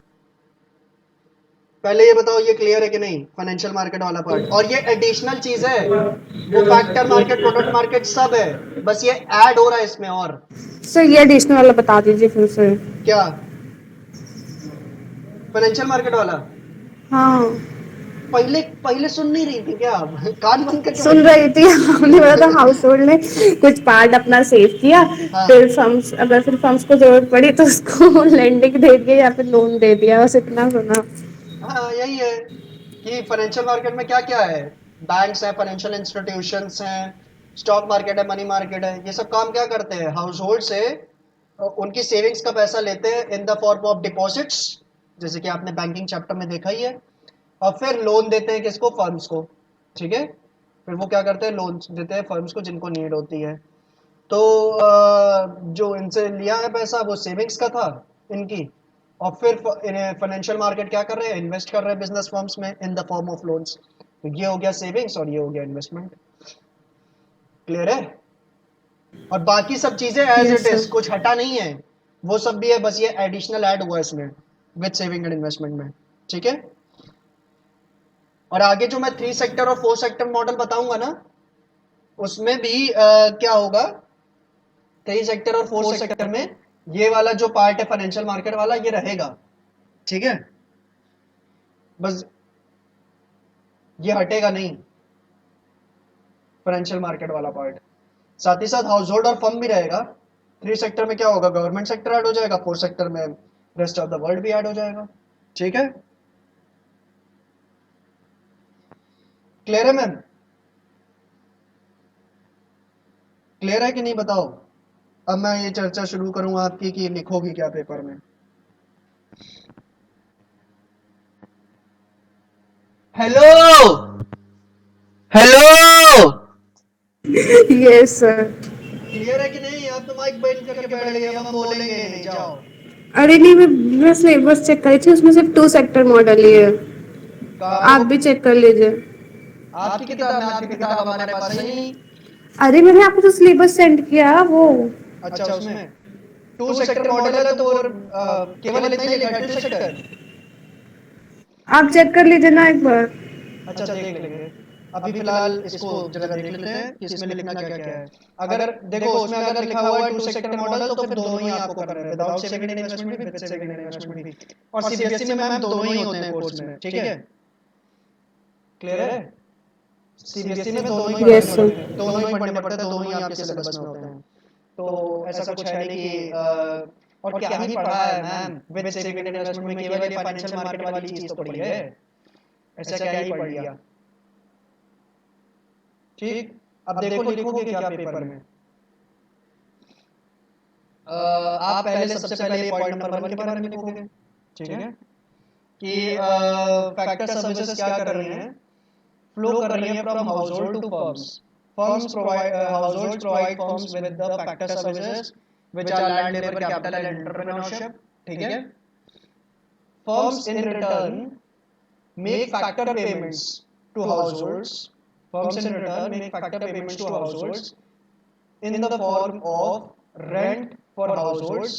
पहले ये बताओ, ये क्लियर है कि नहीं फाइनेंशियल मार्केट वाला पार्ट? और ये एडिशनल चीज है, वो फैक्टर मार्केट, प्रोडक्ट मार्केट सब है, बस ये ऐड हो रहा है इसमें। और सर ये एडिशनल वाला बता दीजिए फिर से। क्या फाइनेंशियल मार्केट वाला? हाँ पहले पहले सुन नहीं रही थी क्या आप? कान बंद करके सुन बैठी रही थी, हमने बोला था हाउस होल्ड ने कुछ पार्ट अपना सेव किया, हाँ फिर फर्म्स अगर फिर फर्म्स को जरूरत पड़ी तो उसको लेंडिंग दे दिया या फिर लोन दे दिया, बस इतना सुना। हाँ, यही है कि फाइनेंशियल मार्केट में क्या क्या है। बैंक्स हैं, फाइनेंशियल इंस्टीट्यूशंस हैं, स्टॉक मार्केट है, मनी मार्केट है। ये सब काम क्या करते हैं? हाउस होल्ड से उनकी सेविंग्स का पैसा लेते हैं in the form of deposits, जैसे कि आपने बैंकिंग चैप्टर में देखा ही है, और फिर लोन देते हैं किसको? फर्म्स को। ठीक है, फिर वो क्या करते हैं? लोन देते हैं फर्म्स को जिनको नीड होती है। तो जो इनसे लिया है पैसा वो सेविंग्स का था इनकी, और फिर फाइनेंशियल मार्केट क्या कर रहे हैं? इन्वेस्ट कर रहे हैं बिजनेस फर्म्स में in the form of loans. तो ये हो गया सेविंग्स और ये हो गया इन्वेस्टमेंट। क्लियर है? और बाकी सब चीजें as yes it is, sir. कुछ हटा नहीं है, वो सब भी है, बस ये एडिशनल ऐड हुआ इसमें विद सेविंग एंड इन्वेस्टमेंट में। ठीक है, और आगे जो मैं 3 सेक्टर और 4 सेक्टर मॉडल बताऊंगा ना, उसमें भी क्या होगा, 3 सेक्टर और 4 सेक्टर में ये वाला जो पार्ट है फाइनेंशियल मार्केट वाला, ये रहेगा। ठीक है, बस ये हटेगा नहीं, फाइनेंशियल मार्केट वाला पार्ट। साथ ही साथ हाउस होल्ड और फर्म भी रहेगा। 3 सेक्टर में क्या होगा? गवर्नमेंट सेक्टर ऐड हो जाएगा, 4 सेक्टर में रेस्ट ऑफ द वर्ल्ड भी ऐड हो जाएगा। ठीक है, क्लियर है मैम? क्लियर है कि नहीं बताओ? अब मैं ये चर्चा शुरू करूं आपकी कि लिखोगी क्या पेपर में। Hello hello, yes sir. Clear है कि नहीं? आप तो माइक बंद करके बैठ गए, अब हम बोलेंगे नहीं, जाओ। अरे नहीं, मैं सिलेबस चेक करी थी, उसमें सिर्फ 2 सेक्टर मॉडल ही है, आप भी चेक कर लीजिए। आपकी किताब में, आपकी किताब हमारे पास है ही नहीं। अरे मैंने आपको जो सिलेबस सेंड किया वो। अच्छा, उसमें 2 सेक्टर मॉडल है, तो वो केवल इतना ही लिखा है, 2 सेक्टर। आप चेक कर लीजिए ना एक बार। अच्छा, देख लेंगे। अभी फिलहाल इसको जरा देख लेते हैं कि इसमें लिखना क्या क्या है। अगर देखो उसमें अगर लिखा हुआ है 2 सेक्टर मॉडल, तो फिर दोनों ही आपको करना है, विदाउट सेविंग एंड इन्वेस्टमेंट भी, विद सेविंग एंड इन्वेस्टमेंट भी। और सीबीएसई में मैम दोनों ही होते हैं कोर्स में। ठीक है, क्लियर है? सीबीएसई में दोनों ही पढ़ने यस सर। पड़ते हैं, दोनों ही पढ़ने पड़ते हैं, दोनों ही आपके सिलेबस में होते हैं। तो ऐसा कुछ है नहीं कि और क्या ही पढ़ा है ma'am with saving and investment में, केवल ये फाइनेंशियल मार्केट वाली चीज तो पढ़ी है, ऐसा क्या ही पढ़ लिया। ठीक, अब देखो लिखोगे क्या पेपर में। आप पहले सबसे पहले पॉइंट नंबर 1 के बारे में लिखोगे। ठीक है, कि फैक्टर सर्विसेज क्या कर रही हैं? फ्लो कर रही हैं from household to firms. Firms provide, households provide firms with the factor services which are land, labor, capital and entrepreneurship. ठीक है। Firms in return make factor payments to households. Firms in return make factor payments to households in the form of rent for households,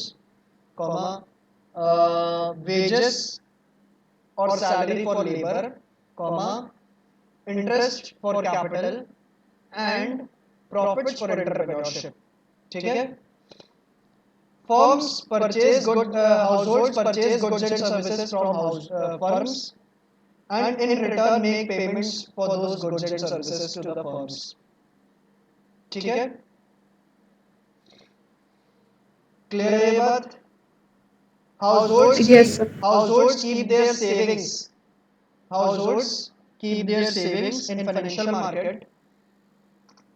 comma, wages or salary for labor, comma, interest for capital and profits for entrepreneurship. ठीक है। Firms purchase households purchase goods and services from firms and in return make payments for those goods and services to the firms. ठीक है। Clear है ये बात? Yes, sir. Households keep their savings. Households keep their savings in financial market,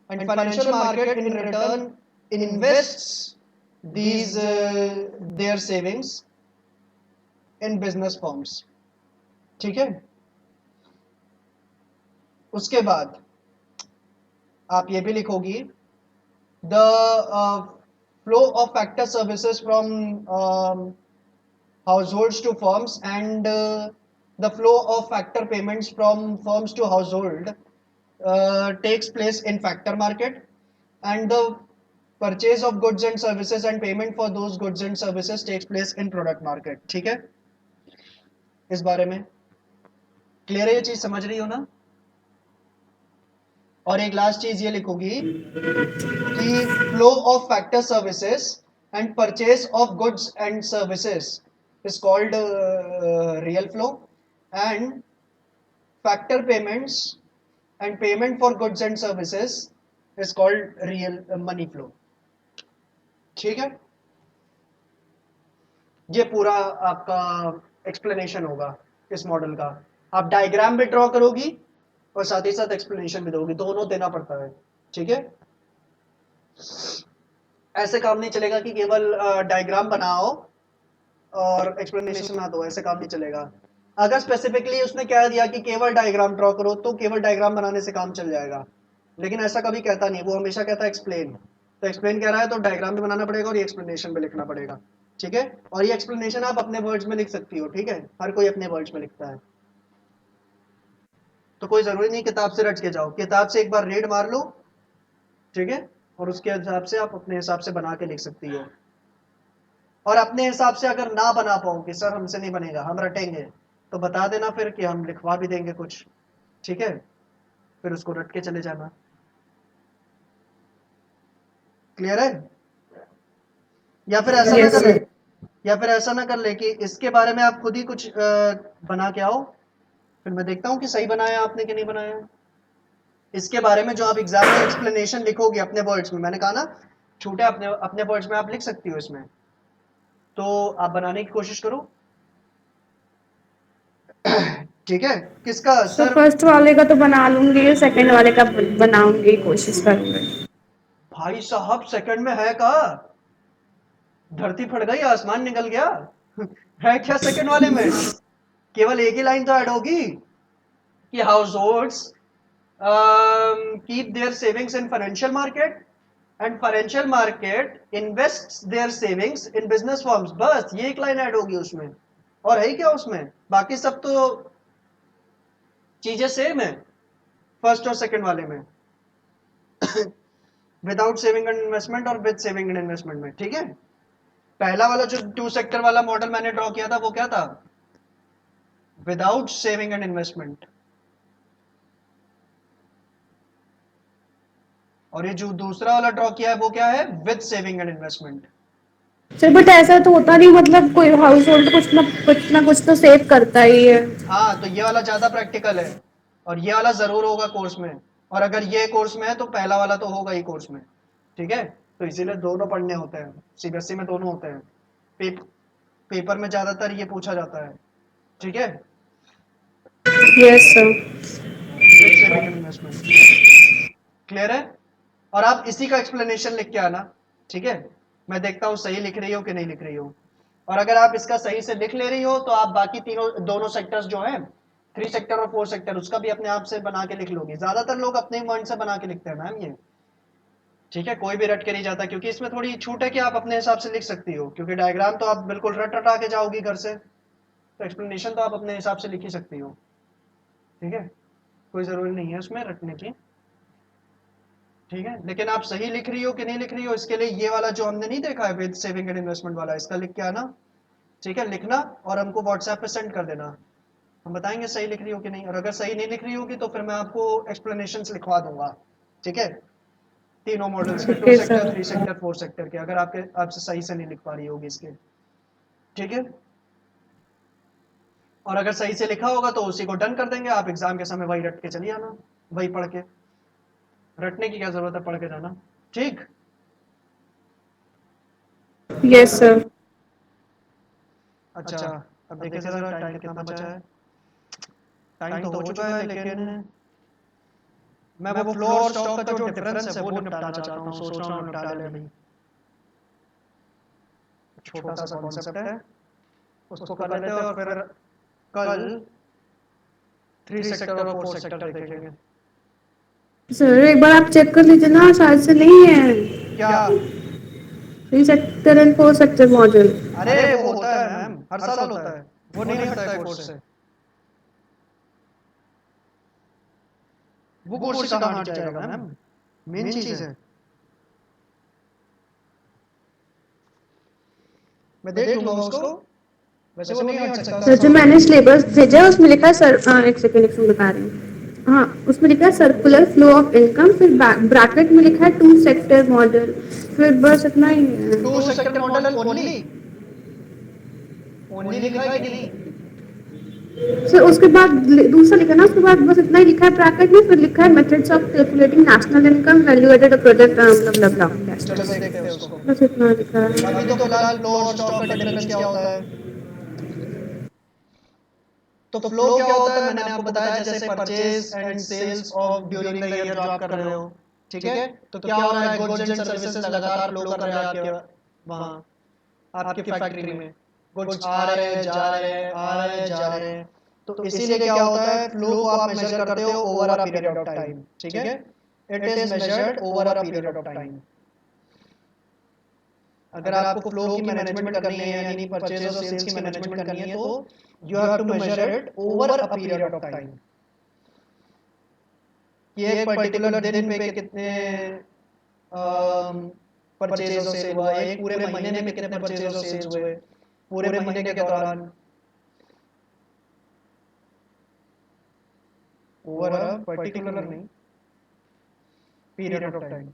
and financial market in return invests these their savings in business firms. ठीक है। उसके बाद आप ये भी लिखोगी the flow of factor services from households to firms and the flow of factor payments from firms to household takes place in factor market and the purchase of goods and services and payment for those goods and services takes place in product market. ठीक है। इस बारे में clear है? ये चीज समझ रही हो ना? और एक लास्ट चीज ये लिखोगी कि flow of factor services and purchase of goods and services is called real flow and factor payments and payment for goods and services is called real money flow. ठीक है। ये पूरा आपका एक्सप्लेनेशन होगा इस मॉडल का। आप डायग्राम भी ड्रॉ करोगी और साथ ही साथ एक्सप्लेनेशन भी दोगी, दोनों देना पड़ता है। ठीक है। ऐसे काम नहीं चलेगा कि केवल डायग्राम बनाओ और एक्सप्लेनेशन ना दो, ऐसे काम नहीं चलेगा। अगर स्पेसिफिकली उसने कह दिया कि केवल डायग्राम ड्रॉ करो तो केवल डायग्राम बनाने से काम चल जाएगा, लेकिन ऐसा कभी कहता नहीं, वो हमेशा कहता है एक्सप्लेन। तो एक्सप्लेन कह रहा है तो डायग्राम भी बनाना पड़ेगा और ये एक्सप्लेनेशन भी लिखना पड़ेगा। ठीक है। और ये एक्सप्लेनेशन आप अपने वर्ड्स में लिख सकती हो। ठीक है। हर कोई अपने वर्ड्स में लिखता है, तो कोई जरूरी नहीं किताब से रट के जाओ, किताब से एक बार रीड मार लो। ठीक है। और उसके हिसाब से आप अपने हिसाब से बना के लिख सकती हो। और अपने हिसाब से अगर ना बना पाओ कि सर हमसे नहीं बनेगा, हम रटेंगे, तो बता देना फिर कि हम लिखवा भी देंगे कुछ। ठीक है। फिर उसको रट के चले जाना। क्लियर है? या फिर ऐसा ना Yes, कर ले, sir. या फिर ऐसा ना कर ले कि इसके बारे में आप खुद ही कुछ बना के आओ, फिर मैं देखता हूँ कि सही बनाया आपने कि नहीं बनाया। इसके बारे में जो आप एग्जाम में एक्सप्लेनेशन लिखोगे अपने वर्ड्स में, मैंने कहा ना छोटे अपने अपने वर्ड्स में आप लिख सकती हो इसमें, तो आप बनाने की कोशिश करो। ठीक है। किसका तो सर? फर्स्ट वाले का तो बना लूंगी, सेकंड वाले का बनाऊंगी, कोशिश करूंगी। भाई साहब सेकंड में है का? धरती फट गई, आसमान निकल गया। है क्या सेकंड वाले में? केवल एक ही लाइन तो ऐड होगी कि house holds keep their savings in financial market and financial market invests their savings in business firms। बस ये एक लाइन ऐड होगी उसमें। और है क्या उसमें? बाकी सब तो चीजें सेम है फर्स्ट और सेकंड वाले में। विदाउट सेविंग एंड इन्वेस्टमेंट और विद सेविंग एंड इन्वेस्टमेंट में। ठीक है। पहला वाला जो 2 सेक्टर वाला मॉडल मैंने ड्रॉ किया था वो क्या था? Without saving and investment. और ये जो दूसरा वाला ड्रॉ किया है वो क्या है? With saving and investment. Sir but ऐसा तो होता नहीं, मतलब कोई हाउस होल्ड कुछ ना कुछ तो सेव करता ही है। हाँ, तो ये वाला ज्यादा प्रैक्टिकल है और ये वाला जरूर होगा कोर्स में। और अगर ये कोर्स में है तो पहला वाला तो होगा ही कोर्स में। ठीक है। तो इसीलिए दोनों पढ़ने होते हैं, सीबीएसई में दोनों होते हैं। पेपर में ज्यादातर ये पूछा जाता है। ठीक है। Yes sir. With saving and investment. Clear है? और आप इसी का एक्सप्लेनेशन लिख के आना। ठीक है। मैं देखता हूँ सही लिख रही हो कि नहीं लिख रही हो। और अगर आप इसका सही से लिख ले रही हो तो आप बाकी दोनों सेक्टर्स जो हैं 3 सेक्टर और 4 सेक्टर उसका भी अपने आप से बना के लिख लोगे। ज्यादातर लोग अपने मन से बना के लिखते हैं मैम ये। ठीक है, कोई भी रट के नहीं जाता, क्योंकि इसमें थोड़ी छूट है कि आप अपने हिसाब से लिख सकती हो, क्योंकि डायग्राम तो आप बिल्कुल रट रटा के जाओगी घर से, तो एक्सप्लेनेशन तो आप अपने हिसाब से लिख ही सकती हो। ठीक है, कोई ज़रूरी नहीं है उसमें रटने की। ठीक है, लेकिन आप सही लिख रही हो कि नहीं लिख रही हो, इसके लिए ये वाला जो हमने नहीं देखा है विद सेविंग एंड इन्वेस्टमेंट वाला, इसका लिख के आना। ठीक है, लिखना और हमको व्हाट्सएप पे सेंड कर देना, हम बताएंगे सही लिख रही हो कि नहीं, और अगर सही नहीं लिख रही होगी तो फिर मैं आपको एक्सप्लेनेशंस लिखवा दूंगा। ठीक है, तीनों मॉडल्स के, 2 okay sector, sir. 3 sector, 4 sector के, अगर आपके आपसे सही से नहीं लिख पा रही होगी इसके। ठीक है, और अगर सही से लिखा होगा तो उसी को डन कर देंगे, आप एग्जाम के समय वही रट के चली आना, वही पढ़ के, रटने की क्या जरूरत है, पढ़ के जाना। ठीक, यस सर। अच्छा, अब देखिए जरा टाइम कितना बचा है। टाइम तो हो चुका है, लेकिन मैं वो फ्लो और स्टॉक का जो डिफरेंस है वो निपटाना चाहता हूँ, सोच रहा हूँ निपटा ले नहीं। छोटा सा कॉन्सेप्ट है, उसको कर लेते हैं और फिर कल 3 सेक्टर और 4 सेक्टर देखेंगे। सर एक बार आप चेक कर लीजिए ना, शायद से नहीं है क्या? 3 सेक्टर एंड 4 सेक्टर मॉडल। अरे वो होता है मैम, हर साल होता है, वो नहीं हटता है कोर्स से। वो कोर्स से कहाँ हट जाएगा मैम, मेन चीज है। मैं देख लूंगा उसको, वैसे वो नहीं हट सकता सर जो सब। मैंने सिलेबस भेजा है उसमें लिखा है सर, एक सेकंड बता रही हूँ। हाँ, उसमें लिखा है सर्कुलर फ्लो ऑफ इनकम, फिर ब्रैकेट में लिखा है 2 सेक्टर मॉडल, फिर बस इतना ही है। 2 सेक्टर मॉडल ओनली, ओनली लिखा है कि नहीं? सर उसके बाद दूसरा लिखा है ना, उसके बाद बस इतना ही लिखा है ब्रैकेट में, फिर लिखा है methods of calculating national income, value added product, चलो देखते हैं उसको। बस इतना लिखा है। अभी तो फिलहाल फ्लो और स्टॉक का डिफरेंस क्या होता है। तो फ्लो क्या होता है, मैंने आपको बताया, जैसे purchase and sales of during the year जो आप कर रहे हो। ठीक है, तो क्या हो रहा है, गुड्स एंड सर्विसेज लगातार फ्लो कर रहे हैं आपके वहां, आपकी फैक्ट्री में। गुड्स आ रहे हैं, जा रहे हैं, आ रहे हैं, जा रहे हैं। तो इसीलिए क्या होता है, फ्लो को आप मेजर करते हो over a period of time. ठीक है, it is measured over a period of time. अगर आपको फ्लो की मैनेजमेंट करनी है, यानी परचेज और सेल्स की मैनेजमेंट करनी है, तो you have to measure it over a period of time. कि एक पर्टिकुलर दिन पे कितने परचेज और सेल हुआ, एक पूरे महीने में कितने परचेज और सेल्स हुए, पूरे महीने के दौरान, ओवर अ पर्टिकुलर नहीं, पीरियड ऑफ टाइम।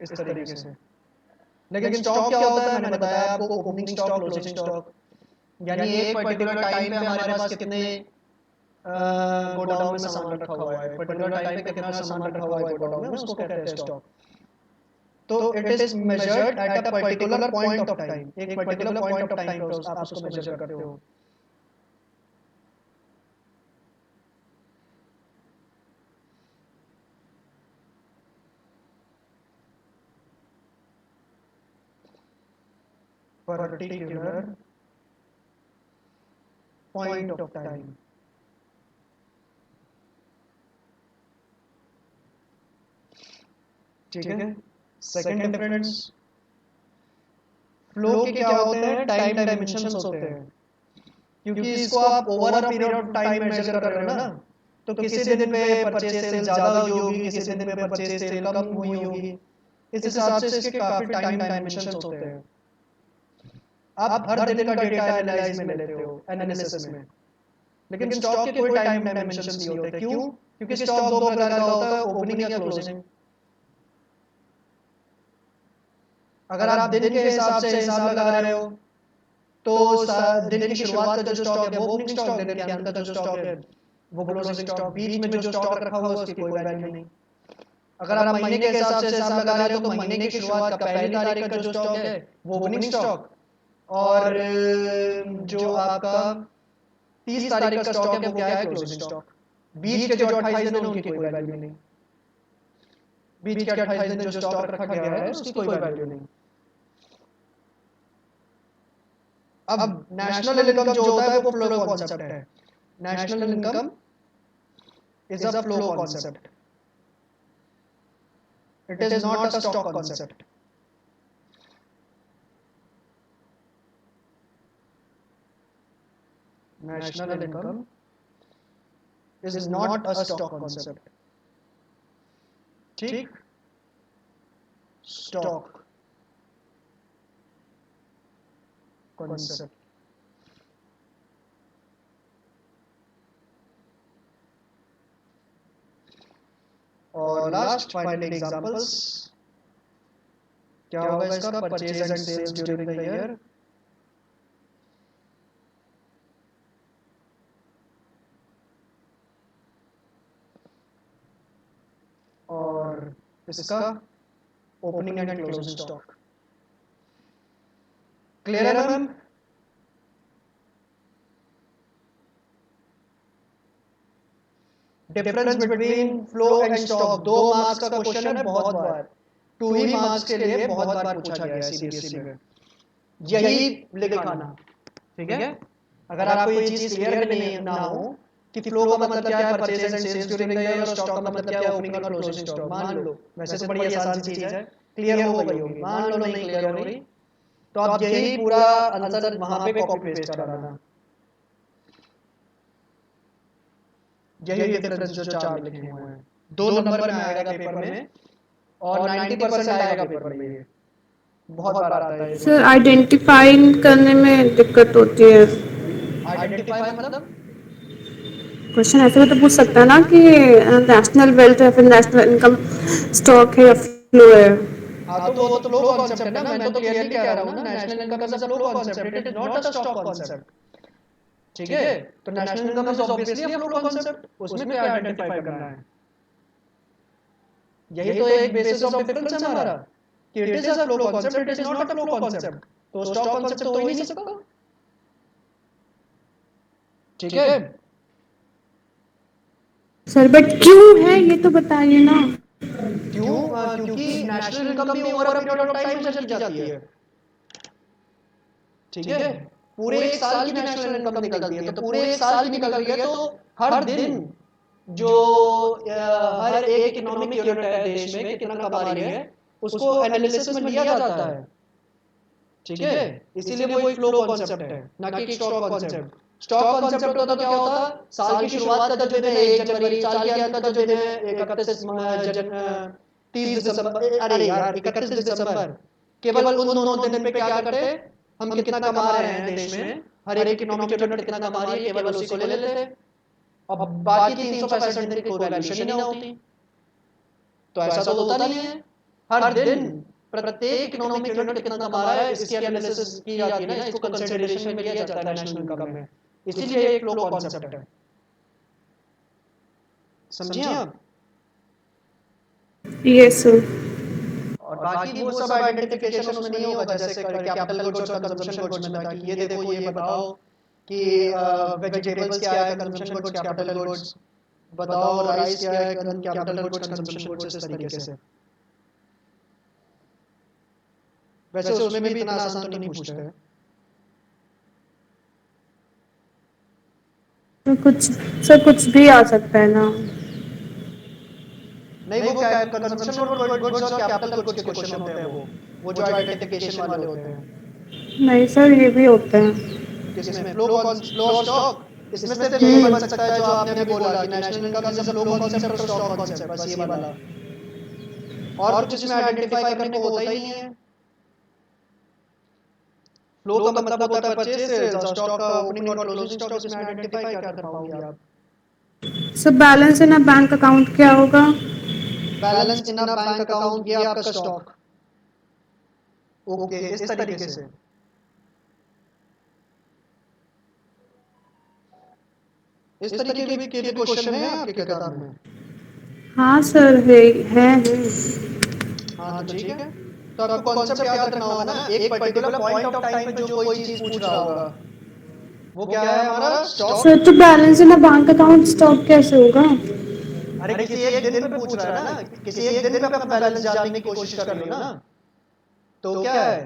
इस तरीके से। लेकिन स्टॉक क्या होता है, मैंने बताया आपको, ओपनिंग स्टॉक, क्लोजिंग स्टॉक, यानी एक पर्टिकुलर टाइम पे हमारे पास कितने गोडाउन में सामान रखा हुआ है, पर्टिकुलर टाइम पे कितना सामान रखा हुआ है गोडाउन में, उसको कहते हैं स्टॉक। तो it is measured at a particular point of time, एक पर्टिकुलर पॉइंट ऑफ टाइम पे आप उसको मेजर करते हो। Particular point of time. ठीक है, सेकंड डिफरेंस, फ्लो के क्या होते हैं, टाइम डायमेंशंस होते हैं। क्योंकि इसको आप over a period of time measure कर रहे हो ना, तो किसी दिन पे परचेज सेल ज्यादा हुई होगी, किसी दिन पे परचेज सेल कम हुई होगी। इस हिसाब से इसके काफी टाइम डायमेंशंस होते हैं। आप हर दिन का डेटा एनालाइज में लेते हो, एनालिसिस में। लेकिन स्टॉक के कोई टाइम डायमेंशंस नहीं होते। क्यों? क्योंकि स्टॉक दो प्रकार का होता है, ओपनिंग या क्लोजिंग। अगर आप दिन के हिसाब से हिसाब लगा रहे हो, तो दिन की शुरुआत का जो स्टॉक है वो ओपनिंग स्टॉक, दिन के अंत का जो स्टॉक है वो क्लोजिंग स्टॉक, बीच में जो स्टॉक रखा हुआ है उसकी कोई वैल्यू नहीं। अगर आप महीने के हिसाब से हिसाब लगा रहे हो, तो महीने की शुरुआत का पहली तारीख का जो स्टॉक है वो ओपनिंग स्टॉक, और जो आपका 30 तारीख का स्टॉक है वो क्या है, क्लोजिंग स्टॉक। बीच के जो 28 दिन है उनकी कोई वैल्यू नहीं। बीच के 28 दिन जो स्टॉक रखा गया है उसकी कोई वैल्यू नहीं। अब नेशनल इनकम जो होता है वो फ्लो कॉन्सेप्ट है। National income is a flow concept. It is not a stock concept. National income is not a stock concept. ठीक? Stock concept. और लास्ट फाइनल एग्जांपल्स क्या होगा इसका? Purchase and sales during the year, और इसका opening and closing stock. Clear है ma'am? Difference between flow and stock 2 marks का question है, बहुत बार 2 ही मार्क्स के लिए बहुत बार पूछा गया है सीबीएसई में, यही लिखाना। ठीक है, अगर आपको ये चीज क्लियर नहीं ना हो कि फ्लो का मतलब क्या है, purchase and sales during the year, और स्टॉक का मतलब क्या है, ओपनिंग और क्लोजिंग स्टॉक, मान लो वैसे तो बड़ी आसान सी चीज है, क्लियर हो गई होगी, मान लो नहीं क्लियर हो रही तो आप यही पूरा आंसर वहां पे कॉपी पेस्ट कराना, यही डिफरेंस जो 4 लिखे हुए हैं। 2 नंबर में आएगा पेपर में और 90% आएगा पेपर में, ये बहुत बार आता है। सर आइडेंटिफाई करने में दिक्कत होती है। आइडेंटिफाई मतलब क्वेश्चन ऐसे भी तो पूछ सकता है ना कि नेशनल वेल्थ या फिर नेशनल इनकम स्टॉक है या फ्लो है। हाँ तो वो तो फ्लो कॉन्सेप्ट है ना, मैं तो क्लियरली कह रहा हूँ ना, national income is a flow concept, it is not a stock concept. ठीक है, तो national income is obviously a flow concept, उसमें क्या आइडेंटिफाई करना है? यही तो एक बेसिस ऑफ डिफरेंस है हमारा कि it is a flow concept, it is not a flow concept, तो स्टॉक कॉन्सेप्ट तो हो ही नहीं सकता। ठीक है सर बट क्यों है ये तो बताइए ना। क्यों? क्योंकि नेशनल इनकम भी over a period of time measure की जाती है। ठीक है, पूरे एक साल की नेशनल इनकम निकलती है, तो पूरे एक साल की निकल रही है तो हर दिन जो हर एक इकोनॉमिक यूनिट है देश में कितना कमा रही है उसको एनालिसिस में लिया जाता है। ठीक है, इसीलिए वो एक फ्लो कॉन्सेप्ट है, ना कि स्टॉक कॉन्सेप्ट। स्टॉक कॉन्सेप्ट होता तो क्या होता? साल की शुरुआत का जो दिन है 1 जनवरी, साल के अंत का जो दिन है 30 दिसंबर, अरे यार 31 दिसंबर, केवल उन दोनों दिन पे क्या करते, हम कितना कमा रहे हैं देश में, हर एक इकोनॉमिक यूनिट कितना कमा रही है, केवल उसी को ले लेते, और बाकी 365 दिन की कोई वैल्यूएशन ही ना होती। तो ऐसा तो होता नहीं है, हर दिन प्रत्येक इकोनॉमिक यूनिट कितना कमा रहा है इसकी एनालिसिस की जाती है ना, इसको कंसीडरेशन में लिया जाता है नेशनल इनकम में, इसीलिए एक फ्लो कॉन्सेप्ट है। समझिए आप? Yes sir. और बाकी वो सब आइडेंटिफिकेशन उसमें नहीं होगा, जैसे कैपिटल गुड्स और कंजम्पशन गुड्स में था कि ये देखो ये बताओ कि वेजिटेबल्स क्या है कंजम्पशन गुड्स, कैपिटल गुड्स बताओ, राइस क्या है कैपिटल गुड्स कंजम्पशन गुड्स, इस तरीके से। वैसे उसमें भी इतना आसान तो नहीं पूछते हैं। तो कुछ सर कुछ भी आ सकता है ना। नहीं, वो कंजम्पशन गुड्स और कैपिटल गुड्स के क्वेश्चन होते हैं, वो जो आइडेंटिफिकेशन वाले होते हैं। नहीं सर ये भी होते हैं। किसमें? फ्लो स्टॉक, इसमें सिर्फ यही बन सकता है जो आपने अभी बोला कि national income is a flow concept और स्टॉक कॉन्सेप्ट, बस ये वाला, और कुछ इसमें आइडेंटिफाई करने को होता ही नहीं है। फ्लो का मतलब होता है परचेज सेल्स, और स्टॉक का ओपनिंग और क्लोजिंग स्टॉक, इसमें आइडेंटिफाई क्या कर पाओगे आप? Sir balance in a bank account क्या होगा? Balance in a bank account, ये आपका स्टॉक। ओके, इस तरीके से। इस तरीके के भी क्वेश्चन है आपके किताब में? हाँ सर है। हाँ तो ठीक है, तो आपको कॉन्सेप्ट याद रखना होगा ना, एक पर्टिकुलर पॉइंट ऑफ टाइम पे जो कोई चीज पूछ रहा होगा वो क्या है हमारा? स्टॉक। सर तो balance in a bank account stock कैसे होगा? अरे किसी एक दिन पे पूछ रहा है ना, किसी एक दिन पे अपना बैलेंस जानने की कोशिश कर रही हो ना, तो क्या है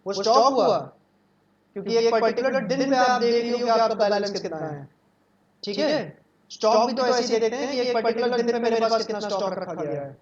वो स्टॉक हुआ, क्योंकि एक पर्टिकुलर दिन पे आप देख रही हो कि आपका बैलेंस कितना है। ठीक है, स्टॉक भी तो ऐसे ही देखते हैं कि एक पर्टिकुलर दिन पे मेरे पास कितना स्टॉक रखा गया है।